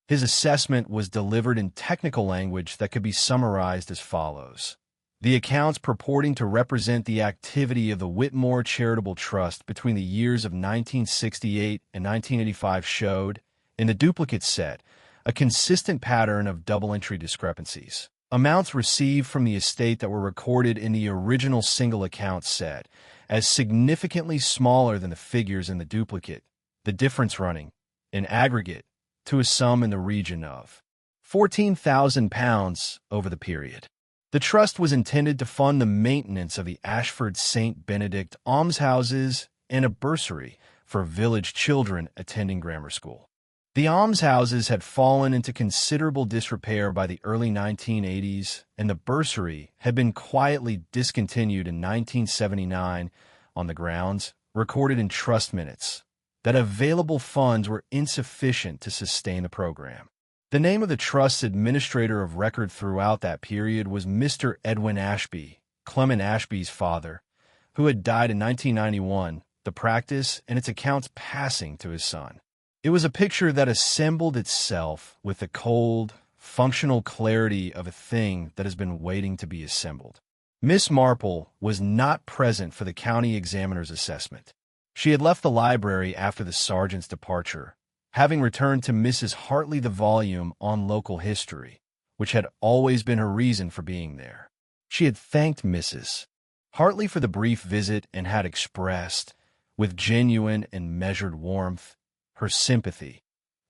His assessment was delivered in technical language that could be summarized as follows. The accounts purporting to represent the activity of the Whitmore Charitable Trust between the years of 1968 and 1985 showed, in the duplicate set, a consistent pattern of double-entry discrepancies. Amounts received from the estate that were recorded in the original single account set, as significantly smaller than the figures in the duplicate, the difference running, in aggregate, to a sum in the region of £14,000 over the period. The trust was intended to fund the maintenance of the Ashford St. Benedict almshouses and a bursary for village children attending grammar school. The almshouses had fallen into considerable disrepair by the early 1980s, and the bursary had been quietly discontinued in 1979 on the grounds, recorded in trust minutes, that available funds were insufficient to sustain the program. The name of the trust's administrator of record throughout that period was Mr. Edwin Ashby, Clement Ashby's father, who had died in 1991, the practice and its accounts passing to his son. It was a picture that assembled itself with the cold, functional clarity of a thing that has been waiting to be assembled. Miss Marple was not present for the county examiner's assessment. She had left the library after the sergeant's departure, having returned to Mrs. Hartley the volume on local history, which had always been her reason for being there. She had thanked Mrs. Hartley for the brief visit and had expressed, with genuine and measured warmth, her sympathy,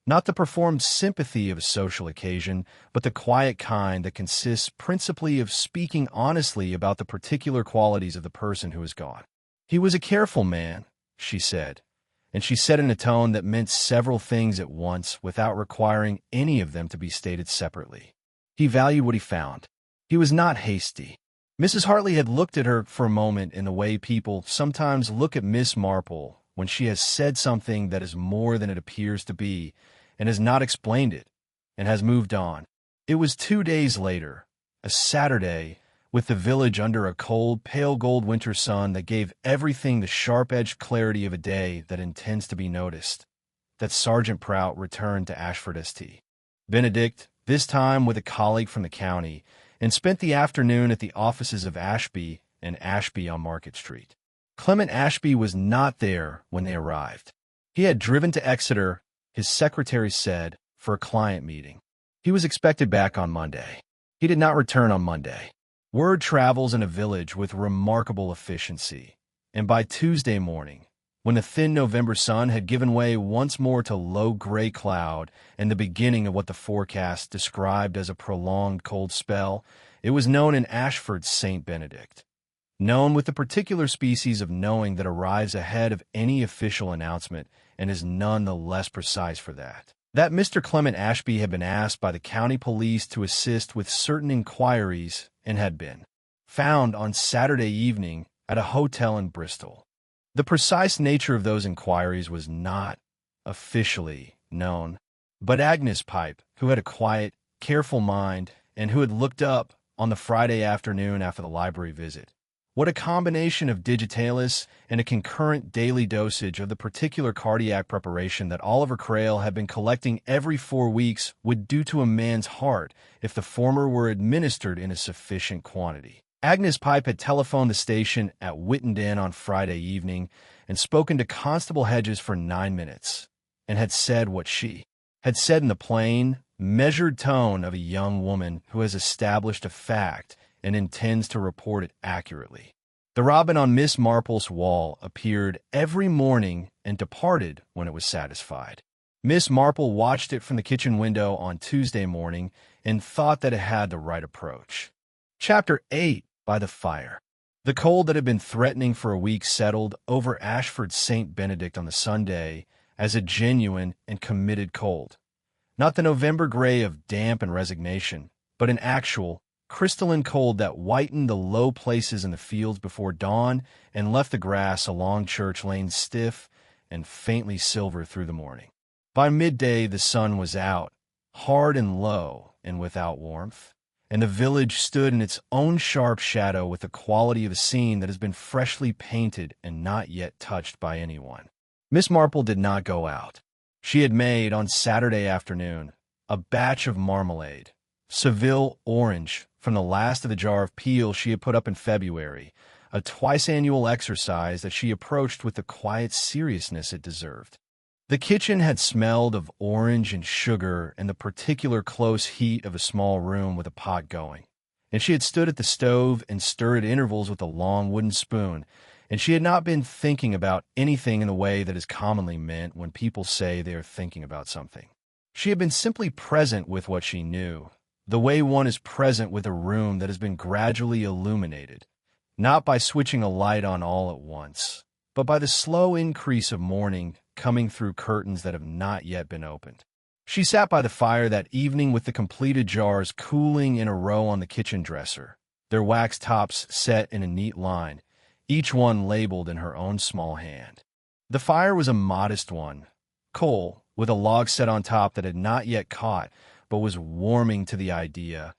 not the performed sympathy of a social occasion, but the quiet kind that consists principally of speaking honestly about the particular qualities of the person who is gone. He was a careful man, she said, and she said in a tone that meant several things at once without requiring any of them to be stated separately. He valued what he found. He was not hasty. Mrs. Hartley had looked at her for a moment in the way people sometimes look at Miss Marple when she has said something that is more than it appears to be and has not explained it and has moved on. It was 2 days later, a Saturday, with the village under a cold, pale gold winter sun that gave everything the sharp-edged clarity of a day that intends to be noticed, that Sergeant Prout returned to Ashford St. Benedict, this time with a colleague from the county, and spent the afternoon at the offices of Ashby and Ashby on Market Street. Clement Ashby was not there when they arrived. He had driven to Exeter, his secretary said, for a client meeting. He was expected back on Monday. He did not return on Monday. Word travels in a village with remarkable efficiency, and by Tuesday morning, when the thin November sun had given way once more to low gray cloud and the beginning of what the forecast described as a prolonged cold spell, it was known in Ashford St. Benedict. Known with the particular species of knowing that arrives ahead of any official announcement and is none the less precise for that. That Mr. Clement Ashby had been asked by the county police to assist with certain inquiries and had been found on Saturday evening at a hotel in Bristol. The precise nature of those inquiries was not officially known, but Agnes Pipe, who had a quiet, careful mind and who had looked up on the Friday afternoon after the library visit, what a combination of digitalis and a concurrent daily dosage of the particular cardiac preparation that Oliver Crale had been collecting every 4 weeks would do to a man's heart if the former were administered in a sufficient quantity. Agnes Pipe had telephoned the station at Whittenden on Friday evening and spoken to Constable Hedges for 9 minutes, and had said what she had said in the plain, measured tone of a young woman who has established a fact and intends to report it accurately. The robin on Miss Marple's wall appeared every morning and departed when it was satisfied. Miss Marple watched it from the kitchen window on Tuesday morning and thought that it had the right approach. Chapter 8. By the fire. The cold that had been threatening for a week settled over Ashford St. Benedict on the Sunday as a genuine and committed cold. Not the November gray of damp and resignation, but an actual, crystalline cold that whitened the low places in the fields before dawn and left the grass along Church Lane stiff and faintly silver through the morning. By midday the sun was out, hard and low and without warmth, and the village stood in its own sharp shadow with the quality of a scene that has been freshly painted and not yet touched by anyone. Miss Marple did not go out. She had made, on Saturday afternoon, a batch of marmalade, Seville orange, from the last of the jar of peel she had put up in February, a twice-annual exercise that she approached with the quiet seriousness it deserved. The kitchen had smelled of orange and sugar and the particular close heat of a small room with a pot going, and she had stood at the stove and stirred at intervals with a long wooden spoon, and she had not been thinking about anything in the way that is commonly meant when people say they are thinking about something. She had been simply present with what she knew, the way one is present with a room that has been gradually illuminated, not by switching a light on all at once, but by the slow increase of morning coming through curtains that have not yet been opened. She sat by the fire that evening with the completed jars cooling in a row on the kitchen dresser, their wax tops set in a neat line, each one labeled in her own small hand. The fire was a modest one, coal, with a log set on top that had not yet caught, but was warming to the idea,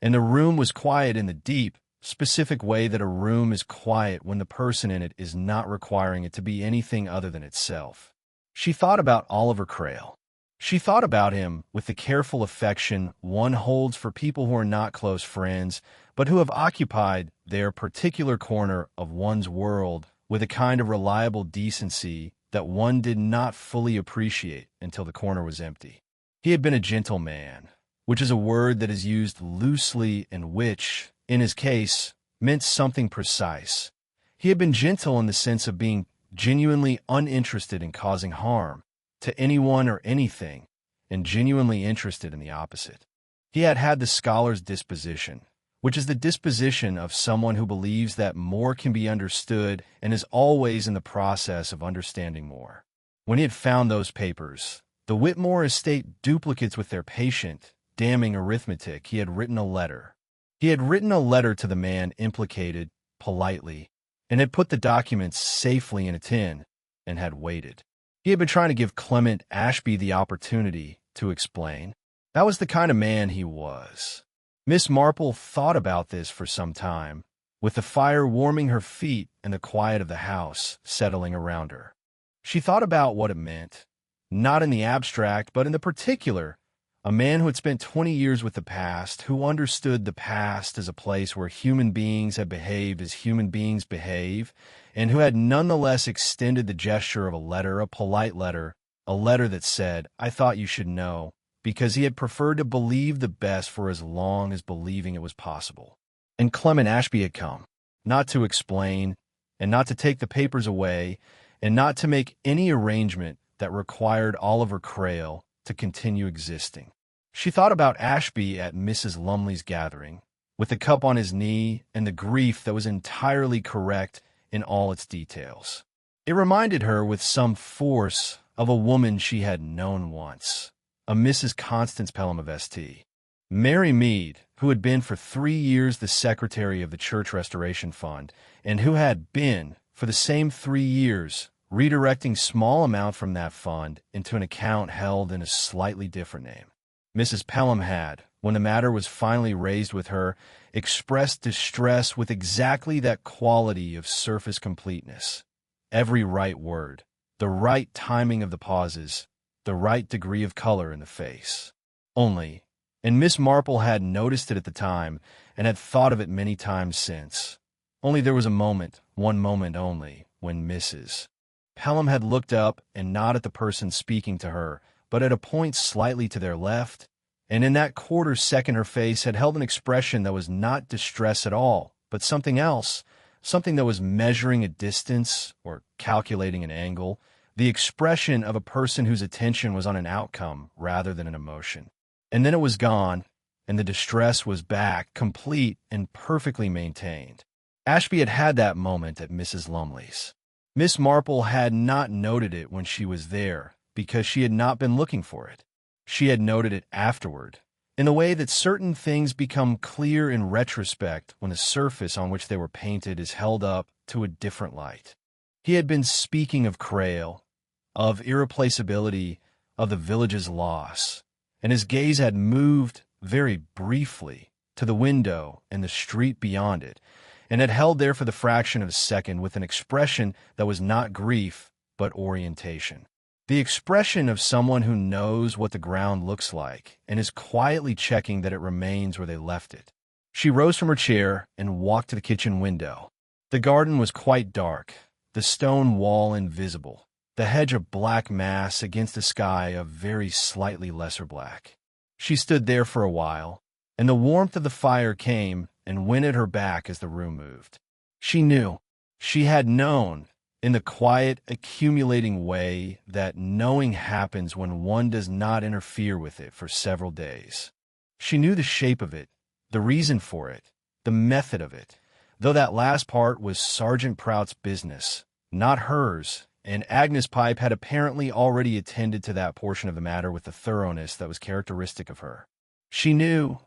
and the room was quiet in the deep, specific way that a room is quiet when the person in it is not requiring it to be anything other than itself. She thought about Oliver Crale. She thought about him with the careful affection one holds for people who are not close friends, but who have occupied their particular corner of one's world with a kind of reliable decency that one did not fully appreciate until the corner was empty. He had been a gentle man, which is a word that is used loosely and which, in his case, meant something precise. He had been gentle in the sense of being genuinely uninterested in causing harm to anyone or anything, and genuinely interested in the opposite. He had had the scholar's disposition, which is the disposition of someone who believes that more can be understood and is always in the process of understanding more. When he had found those papers, the Whitmore estate duplicates with their patient, damning arithmetic, he had written a letter. He had written a letter to the man implicated, politely, and had put the documents safely in a tin, and had waited. He had been trying to give Clement Ashby the opportunity to explain. That was the kind of man he was. Miss Marple thought about this for some time, with the fire warming her feet and the quiet of the house settling around her. She thought about what it meant, not in the abstract, but in the particular. A man who had spent 20 years with the past, who understood the past as a place where human beings had behaved as human beings behave, and who had nonetheless extended the gesture of a letter, a polite letter, a letter that said, "I thought you should know," because he had preferred to believe the best for as long as believing it was possible. And Clement Ashby had come, not to explain, and not to take the papers away, and not to make any arrangement that required Oliver Crail to continue existing. She thought about Ashby at Mrs. Lumley's gathering, with the cup on his knee and the grief that was entirely correct in all its details. It reminded her with some force of a woman she had known once, a Mrs. Constance Pelham of St. Mary Mead, who had been for 3 years the secretary of the Church Restoration Fund, and who had been, for the same 3 years, redirecting small amount from that fund into an account held in a slightly different name. Mrs. Pelham had, when the matter was finally raised with her, expressed distress with exactly that quality of surface completeness. Every right word, the right timing of the pauses, the right degree of color in the face. Only, and Miss Marple had noticed it at the time, and had thought of it many times since. Only there was a moment, one moment only, when Mrs. Pelham had looked up and not at the person speaking to her, but at a point slightly to their left, and in that quarter second her face had held an expression that was not distress at all, but something else, something that was measuring a distance or calculating an angle, the expression of a person whose attention was on an outcome rather than an emotion. And then it was gone, and the distress was back, complete and perfectly maintained. Ashby had had that moment at Mrs. Lumley's. Miss Marple had not noted it when she was there, because she had not been looking for it. She had noted it afterward, in the way that certain things become clear in retrospect when the surface on which they were painted is held up to a different light. He had been speaking of Crail, of irreplaceability, of the village's loss, and his gaze had moved, very briefly, to the window and the street beyond it, and had held there for the fraction of a second with an expression that was not grief, but orientation. The expression of someone who knows what the ground looks like and is quietly checking that it remains where they left it. She rose from her chair and walked to the kitchen window. The garden was quite dark, the stone wall invisible, the hedge a black mass against a sky of very slightly lesser black. She stood there for a while, and the warmth of the fire came and went at her back as the room moved. She knew, she had known, in the quiet, accumulating way that knowing happens when one does not interfere with it for several days. She knew the shape of it, the reason for it, the method of it, though that last part was Sergeant Prout's business, not hers, and Agnes Pipe had apparently already attended to that portion of the matter with the thoroughness that was characteristic of her. She knew,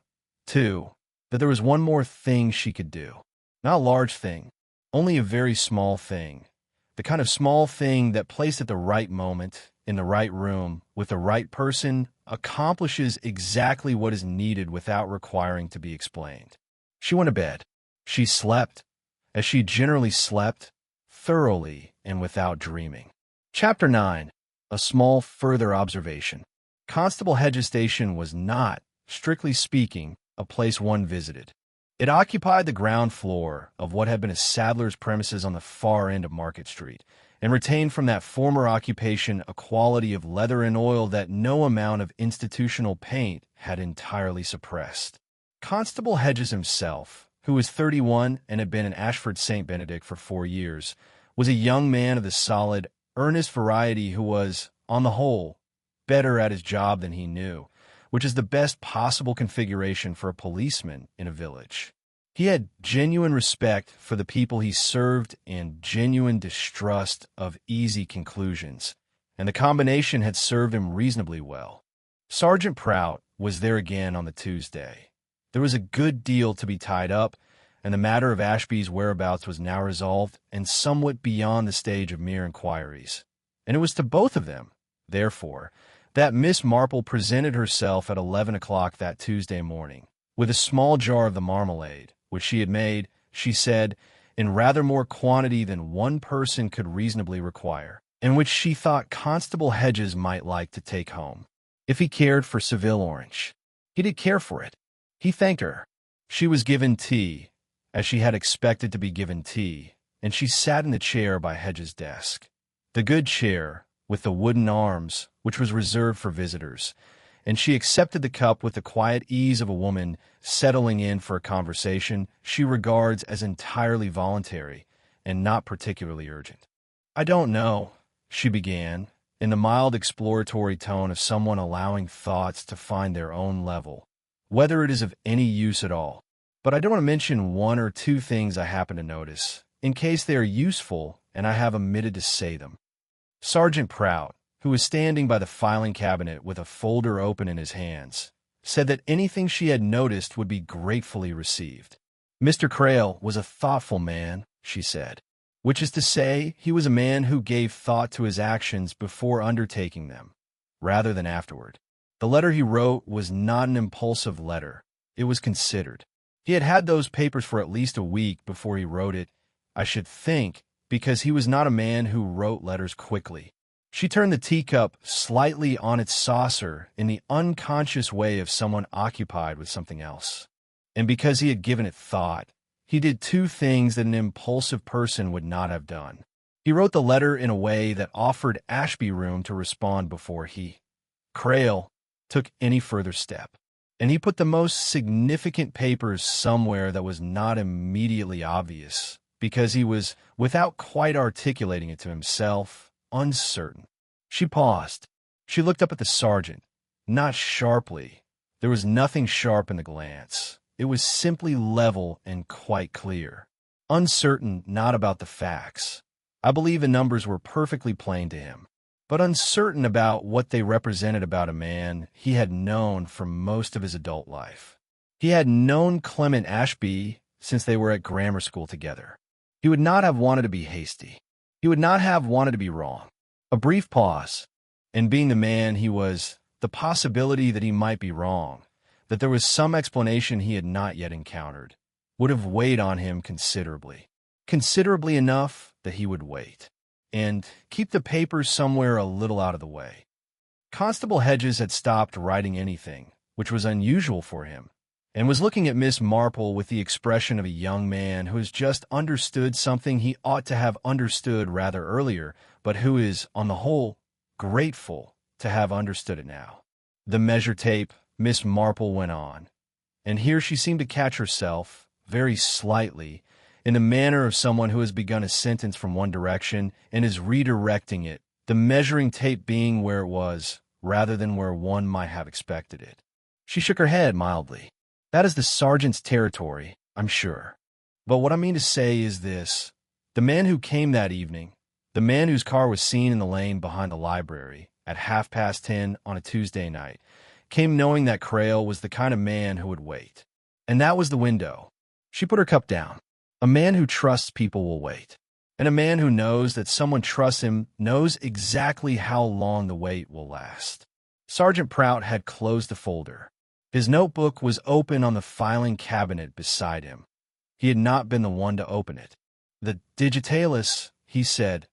too, that there was one more thing she could do. Not a large thing, only a very small thing. The kind of small thing that, placed at the right moment, in the right room, with the right person, accomplishes exactly what is needed without requiring to be explained. She went to bed. She slept, as she generally slept, thoroughly and without dreaming. Chapter 9. A small further observation. Constable Hedges Station was not, strictly speaking, a place one visited. It occupied the ground floor of what had been a saddler's premises on the far end of Market Street, and retained from that former occupation a quality of leather and oil that no amount of institutional paint had entirely suppressed. Constable Hedges himself, who was 31 and had been in Ashford St. Benedict for 4 years, was a young man of the solid, earnest variety who was, on the whole, better at his job than he knew, which is the best possible configuration for a policeman in a village. He had genuine respect for the people he served and genuine distrust of easy conclusions, and the combination had served him reasonably well. Sergeant Prout was there again on the Tuesday. There was a good deal to be tied up, and the matter of Ashby's whereabouts was now resolved and somewhat beyond the stage of mere inquiries. And it was to both of them, therefore, that Miss Marple presented herself at 11 o'clock that Tuesday morning, with a small jar of the marmalade, which she had made, she said, in rather more quantity than one person could reasonably require, and which she thought Constable Hedges might like to take home, if he cared for Seville orange. He did care for it. He thanked her. She was given tea, as she had expected to be given tea, and she sat in the chair by Hedges' desk. The good chair, with the wooden arms, which was reserved for visitors, and she accepted the cup with the quiet ease of a woman settling in for a conversation she regards as entirely voluntary and not particularly urgent. "I don't know," she began, in the mild exploratory tone of someone allowing thoughts to find their own level, "whether it is of any use at all. But I don't want to mention one or two things I happen to notice, in case they are useful and I have omitted to say them." Sergeant Prout, who was standing by the filing cabinet with a folder open in his hands, said that anything she had noticed would be gratefully received. Mr. Crail was a thoughtful man, she said, which is to say, he was a man who gave thought to his actions before undertaking them, rather than afterward. The letter he wrote was not an impulsive letter. It was considered. He had had those papers for at least a week before he wrote it, I should think, because he was not a man who wrote letters quickly. She turned the teacup slightly on its saucer in the unconscious way of someone occupied with something else. And because he had given it thought, he did two things that an impulsive person would not have done. He wrote the letter in a way that offered Ashby room to respond before he, Crail, took any further step. And he put the most significant papers somewhere that was not immediately obvious, because he was, without quite articulating it to himself, uncertain. She paused. She looked up at the sergeant, not sharply. There was nothing sharp in the glance. It was simply level and quite clear. Uncertain not about the facts. I believe the numbers were perfectly plain to him, but uncertain about what they represented about a man he had known for most of his adult life. He had known Clement Ashby since they were at grammar school together. He would not have wanted to be hasty. He would not have wanted to be wrong. A brief pause, and being the man he was, the possibility that he might be wrong, that there was some explanation he had not yet encountered, would have weighed on him considerably. Considerably enough that he would wait, and keep the papers somewhere a little out of the way. Constable Hedges had stopped writing anything, which was unusual for him, and was looking at Miss Marple with the expression of a young man who has just understood something he ought to have understood rather earlier, but who is, on the whole, grateful to have understood it now. "The measure tape," Miss Marple went on, and here she seemed to catch herself, very slightly, in the manner of someone who has begun a sentence from one direction and is redirecting it, the measuring tape being where it was, rather than where one might have expected it. She shook her head mildly. "That is the sergeant's territory, I'm sure. But what I mean to say is this. The man who came that evening, the man whose car was seen in the lane behind the library at 10:30 on a Tuesday night, came knowing that Crail was the kind of man who would wait. And that was the window." She put her cup down. "A man who trusts people will wait. And a man who knows that someone trusts him knows exactly how long the wait will last." Sergeant Prout had closed the folder. His notebook was open on the filing cabinet beside him. He had not been the one to open it. "The digitalis," he said,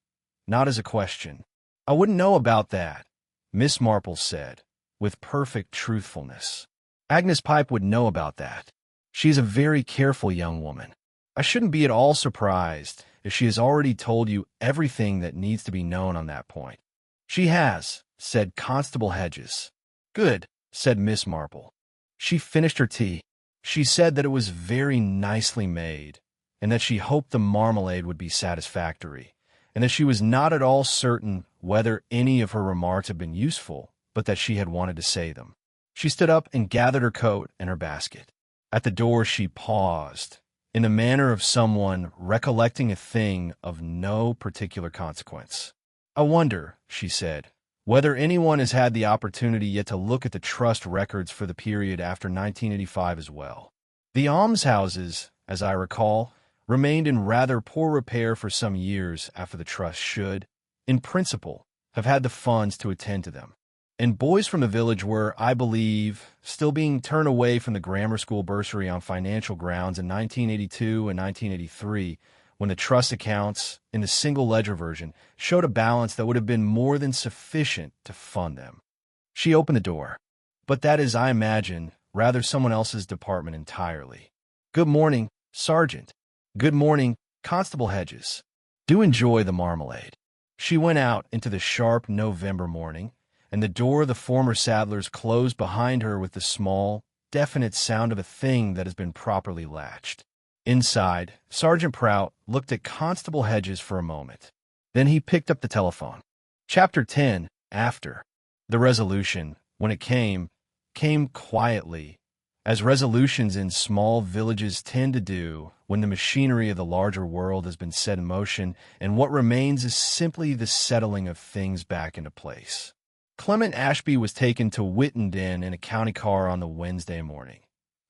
not as a question. "I wouldn't know about that," Miss Marple said, with perfect truthfulness. "Agnes Pipe would know about that. She is a very careful young woman. I shouldn't be at all surprised if she has already told you everything that needs to be known on that point." "She has," said Constable Hedges. "Good," said Miss Marple. She finished her tea. She said that it was very nicely made, and that she hoped the marmalade would be satisfactory, and that she was not at all certain whether any of her remarks had been useful, but that she had wanted to say them. She stood up and gathered her coat and her basket. At the door she paused, in the manner of someone recollecting a thing of no particular consequence. "I wonder," she said, Whether anyone has had the opportunity yet to look at the trust records for the period after 1985 as well. The almshouses, as I recall, remained in rather poor repair for some years after the trust should, in principle, have had the funds to attend to them. And boys from the village were, I believe, still being turned away from the grammar school bursary on financial grounds in 1982 and 1983, when the trust accounts, in the single ledger version, showed a balance that would have been more than sufficient to fund them. She opened the door. But that is, I imagine, rather someone else's department entirely. Good morning, Sergeant. Good morning, Constable Hedges. Do enjoy the marmalade. She went out into the sharp November morning, and the door of the former Sadler's closed behind her with the small, definite sound of a thing that has been properly latched. Inside, Sergeant Prout looked at Constable Hedges for a moment. Then he picked up the telephone. Chapter 10, After. The resolution, when it came quietly, as resolutions in small villages tend to do when the machinery of the larger world has been set in motion and what remains is simply the settling of things back into place. Clement Ashby was taken to Whittenden in a county car on the Wednesday morning.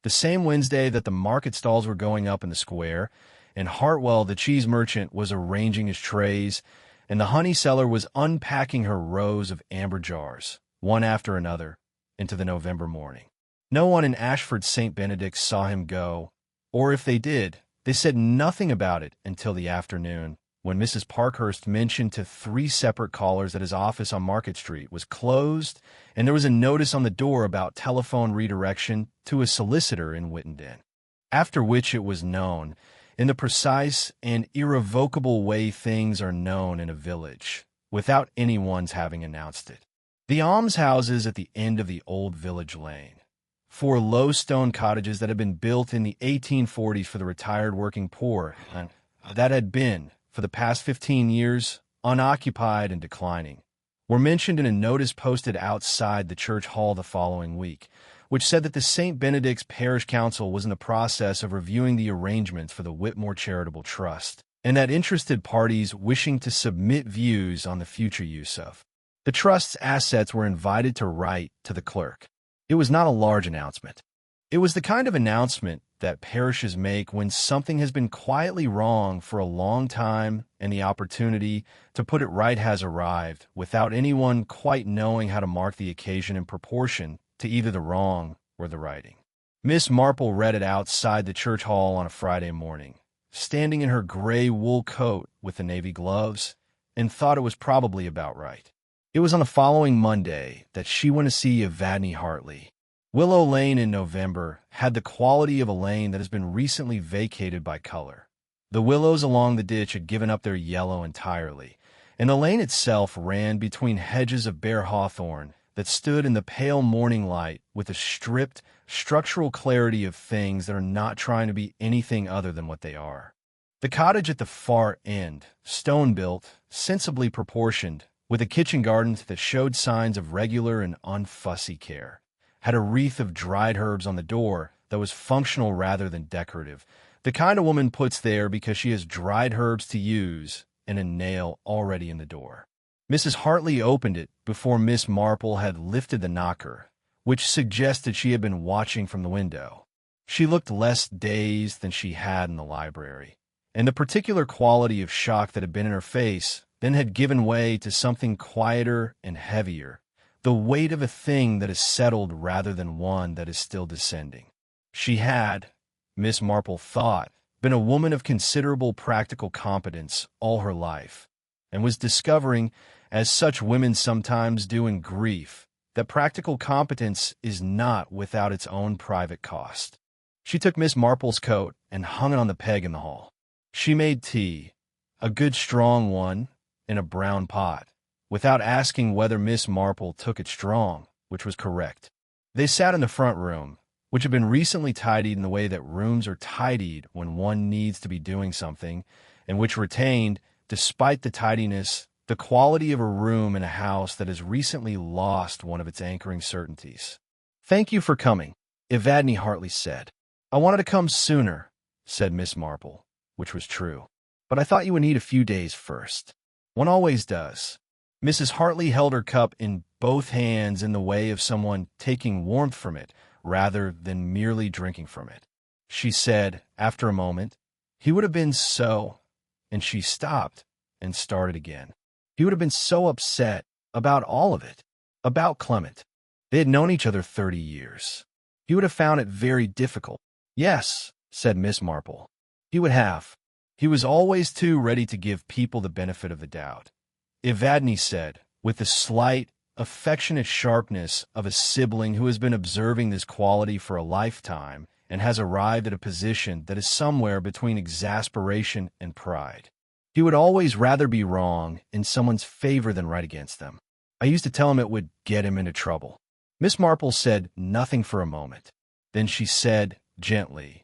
The same Wednesday that the market stalls were going up in the square, and Hartwell, the cheese merchant, was arranging his trays, and the honey seller was unpacking her rows of amber jars, one after another, into the November morning. No one in Ashford St. Benedict's saw him go, or if they did, they said nothing about it until the afternoon, when Mrs. Parkhurst mentioned to 3 separate callers that his office on Market Street was closed, and there was a notice on the door about telephone redirection to a solicitor in Whittenden. After which it was known, in the precise and irrevocable way things are known in a village, without anyone's having announced it. The almshouses at the end of the old village lane, 4 low stone cottages that had been built in the 1840s for the retired working poor, and that had been, for the past 15 years, unoccupied and declining, were mentioned in a notice posted outside the church hall the following week, which said that the St. Benedict's Parish Council was in the process of reviewing the arrangements for the Whitmore Charitable Trust, and that interested parties wishing to submit views on the future use of the trust's assets were invited to write to the clerk. It was not a large announcement. It was the kind of announcement that parishes make when something has been quietly wrong for a long time and the opportunity to put it right has arrived without anyone quite knowing how to mark the occasion in proportion to either the wrong or the righting. Miss Marple read it outside the church hall on a Friday morning, standing in her gray wool coat with the navy gloves, and thought it was probably about right. It was on the following Monday that she went to see Evadne Hartley. Willow Lane in November had the quality of a lane that has been recently vacated by color. The willows along the ditch had given up their yellow entirely, and the lane itself ran between hedges of bare hawthorn that stood in the pale morning light with a stripped, structural clarity of things that are not trying to be anything other than what they are. The cottage at the far end, stone-built, sensibly proportioned, with a kitchen garden that showed signs of regular and unfussy care, had a wreath of dried herbs on the door that was functional rather than decorative, the kind a woman puts there because she has dried herbs to use and a nail already in the door. Mrs. Hartley opened it before Miss Marple had lifted the knocker, which suggested she had been watching from the window. She looked less dazed than she had in the library, and the particular quality of shock that had been in her face then had given way to something quieter and heavier, the weight of a thing that is settled rather than one that is still descending. She had, Miss Marple thought, been a woman of considerable practical competence all her life, and was discovering, as such women sometimes do in grief, that practical competence is not without its own private cost. She took Miss Marple's coat and hung it on the peg in the hall. She made tea, a good strong one, in a brown pot, without asking whether Miss Marple took it strong, which was correct. They sat in the front room, which had been recently tidied in the way that rooms are tidied when one needs to be doing something, and which retained, despite the tidiness, the quality of a room in a house that has recently lost one of its anchoring certainties. "Thank you for coming," Evadne Hartley said. "I wanted to come sooner," said Miss Marple, which was true. "But I thought you would need a few days first. One always does." Mrs. Hartley held her cup in both hands in the way of someone taking warmth from it rather than merely drinking from it. She said, after a moment, "He would have been so," and she stopped and started again. He would have been so upset about all of it, about Clement. They had known each other 30 years. He would have found it very difficult. "Yes," said Miss Marple. "He would have." He was always too ready to give people the benefit of the doubt. Evadne said, with the slight, affectionate sharpness of a sibling who has been observing this quality for a lifetime and has arrived at a position that is somewhere between exasperation and pride. "He would always rather be wrong in someone's favor than right against them. I used to tell him it would get him into trouble." Miss Marple said nothing for a moment. Then she said, gently,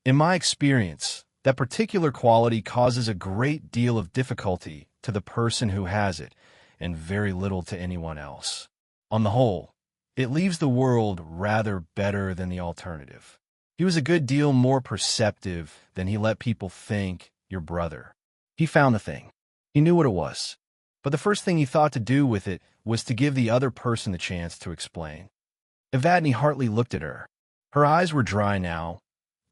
"In my experience, that particular quality causes a great deal of difficulty to the person who has it, and very little to anyone else. On the whole, it leaves the world rather better than the alternative. He was a good deal more perceptive than he let people think, your brother. He found the thing. He knew what it was. But the first thing he thought to do with it was to give the other person the chance to explain." Evadne Hartley looked at her. Her eyes were dry now,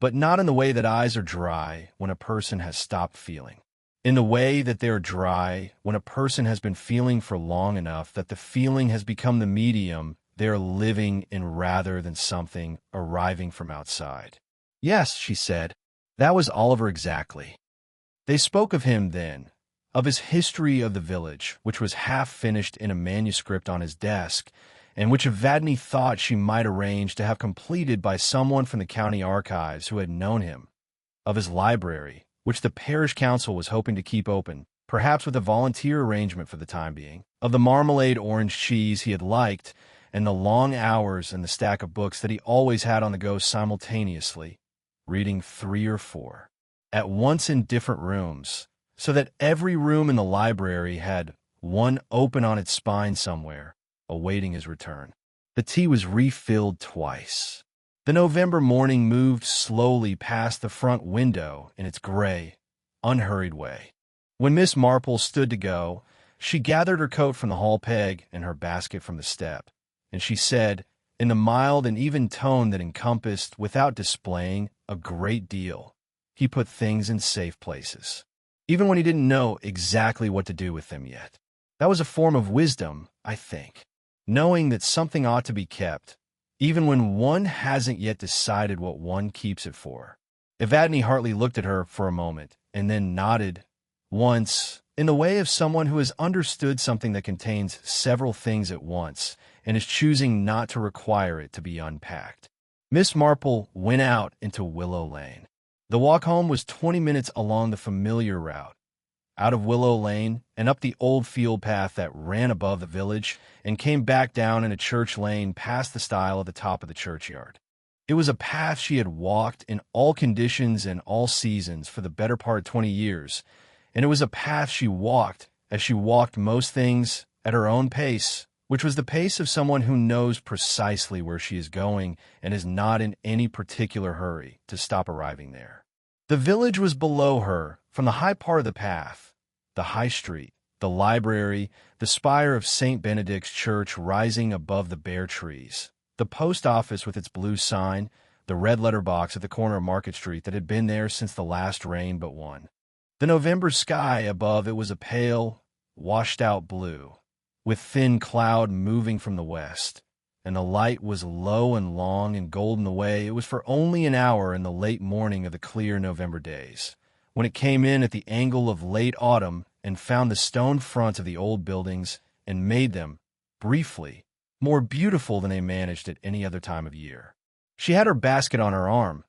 but not in the way that eyes are dry when a person has stopped feeling. In the way that they are dry when a person has been feeling for long enough that the feeling has become the medium they are living in rather than something arriving from outside. "Yes," she said, "that was Oliver exactly." They spoke of him then, of his history of the village, which was half finished in a manuscript on his desk, and which Evadne thought she might arrange to have completed by someone from the county archives who had known him, of his library, which the parish council was hoping to keep open, perhaps with a volunteer arrangement for the time being, of the marmalade orange cheese he had liked, and the long hours and the stack of books that he always had on the go simultaneously, reading 3 or 4, at once in different rooms, so that every room in the library had one open on its spine somewhere, awaiting his return. The tea was refilled twice. The November morning moved slowly past the front window in its gray, unhurried way. When Miss Marple stood to go, she gathered her coat from the hall peg and her basket from the step, and she said, in the mild and even tone that encompassed, without displaying, a great deal, "He put things in safe places, even when he didn't know exactly what to do with them yet. That was a form of wisdom, I think, knowing that something ought to be kept, even when one hasn't yet decided what one keeps it for." Evadne Hartley looked at her for a moment, and then nodded once, in the way of someone who has understood something that contains several things at once, and is choosing not to require it to be unpacked. Miss Marple went out into Willow Lane. The walk home was 20 minutes along the familiar route, out of Willow Lane and up the old field path that ran above the village and came back down in a church lane past the stile at the top of the churchyard. It was a path she had walked in all conditions and all seasons for the better part of 20 years, and it was a path she walked as she walked most things at her own pace, which was the pace of someone who knows precisely where she is going and is not in any particular hurry to stop arriving there. The village was below her from the high part of the path, the high street, the library, the spire of St. Benedict's Church rising above the bare trees, the post office with its blue sign, the red letter box at the corner of Market Street that had been there since the last rain but one. The November sky above it was a pale, washed-out blue, with thin cloud moving from the west, and the light was low and long and golden the way it was for only an hour in the late morning of the clear November days, when it came in at the angle of late autumn and found the stone fronts of the old buildings and made them, briefly, more beautiful than they managed at any other time of year. She had her basket on her arm,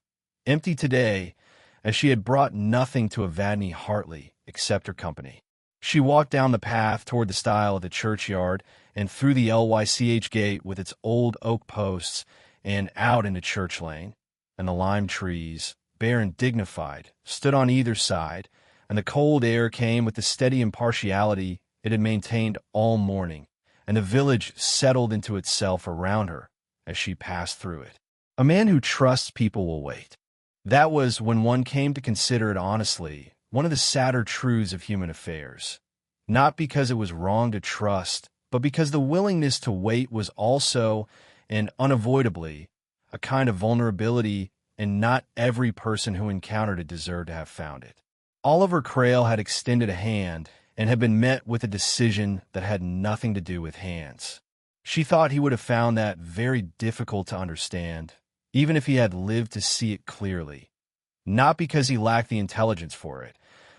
empty today, as she had brought nothing to Evadne Hartley except her company. She walked down the path toward the stile of the churchyard and through the Lych gate with its old oak posts and out into Church Lane, and the lime trees, bare and dignified, stood on either side, and the cold air came with the steady impartiality it had maintained all morning, and the village settled into itself around her as she passed through it. A man who trusts people will wait. That was, when one came to consider it honestly, one of the sadder truths of human affairs. not because it was wrong to trust, but because the willingness to wait was also, and unavoidably, a kind of vulnerability, and not every person who encountered it deserved to have found it. Oliver Crale had extended a hand and had been met with a decision that had nothing to do with hands. She thought he would have found that very difficult to understand, even if he had lived to see it clearly. Not because he lacked the intelligence for it,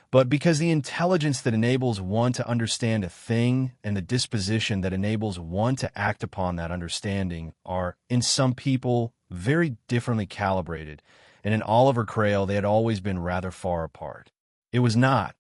but because the intelligence that enables one to understand a thing and the disposition that enables one to act upon that understanding are, in some people, very differently calibrated, and in Oliver Crale they had always been rather far apart. It was not,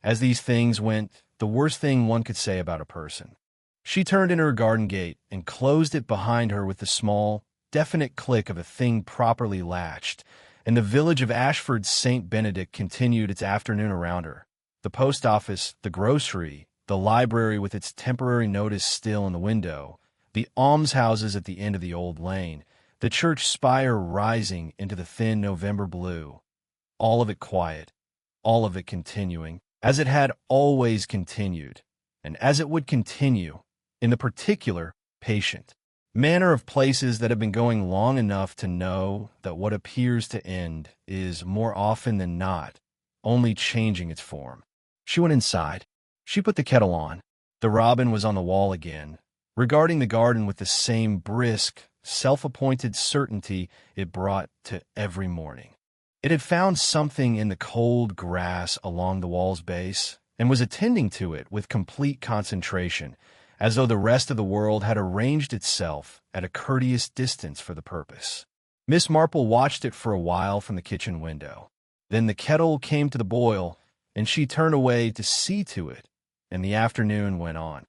as these things went, the worst thing one could say about a person. She turned in her garden gate and closed it behind her with the small, definite click of a thing properly latched, and the village of Ashford St. Benedict continued its afternoon around her. The post office, the grocery, the library with its temporary notice still in the window, the almshouses at the end of the old lane, the church spire rising into the thin November blue. All of it quiet, all of it continuing, as it had always continued, and as it would continue, in the particular, patient manner of places that have been going long enough to know that what appears to end is, more often than not, only changing its form. She went inside. She put the kettle on. The robin was on the wall again, regarding the garden with the same brisk, self-appointed certainty it brought to every morning. It had found something in the cold grass along the wall's base, and was attending to it with complete concentration, as though the rest of the world had arranged itself at a courteous distance for the purpose. Miss Marple watched it for a while from the kitchen window. Then the kettle came to the boil, and she turned away to see to it, and the afternoon went on.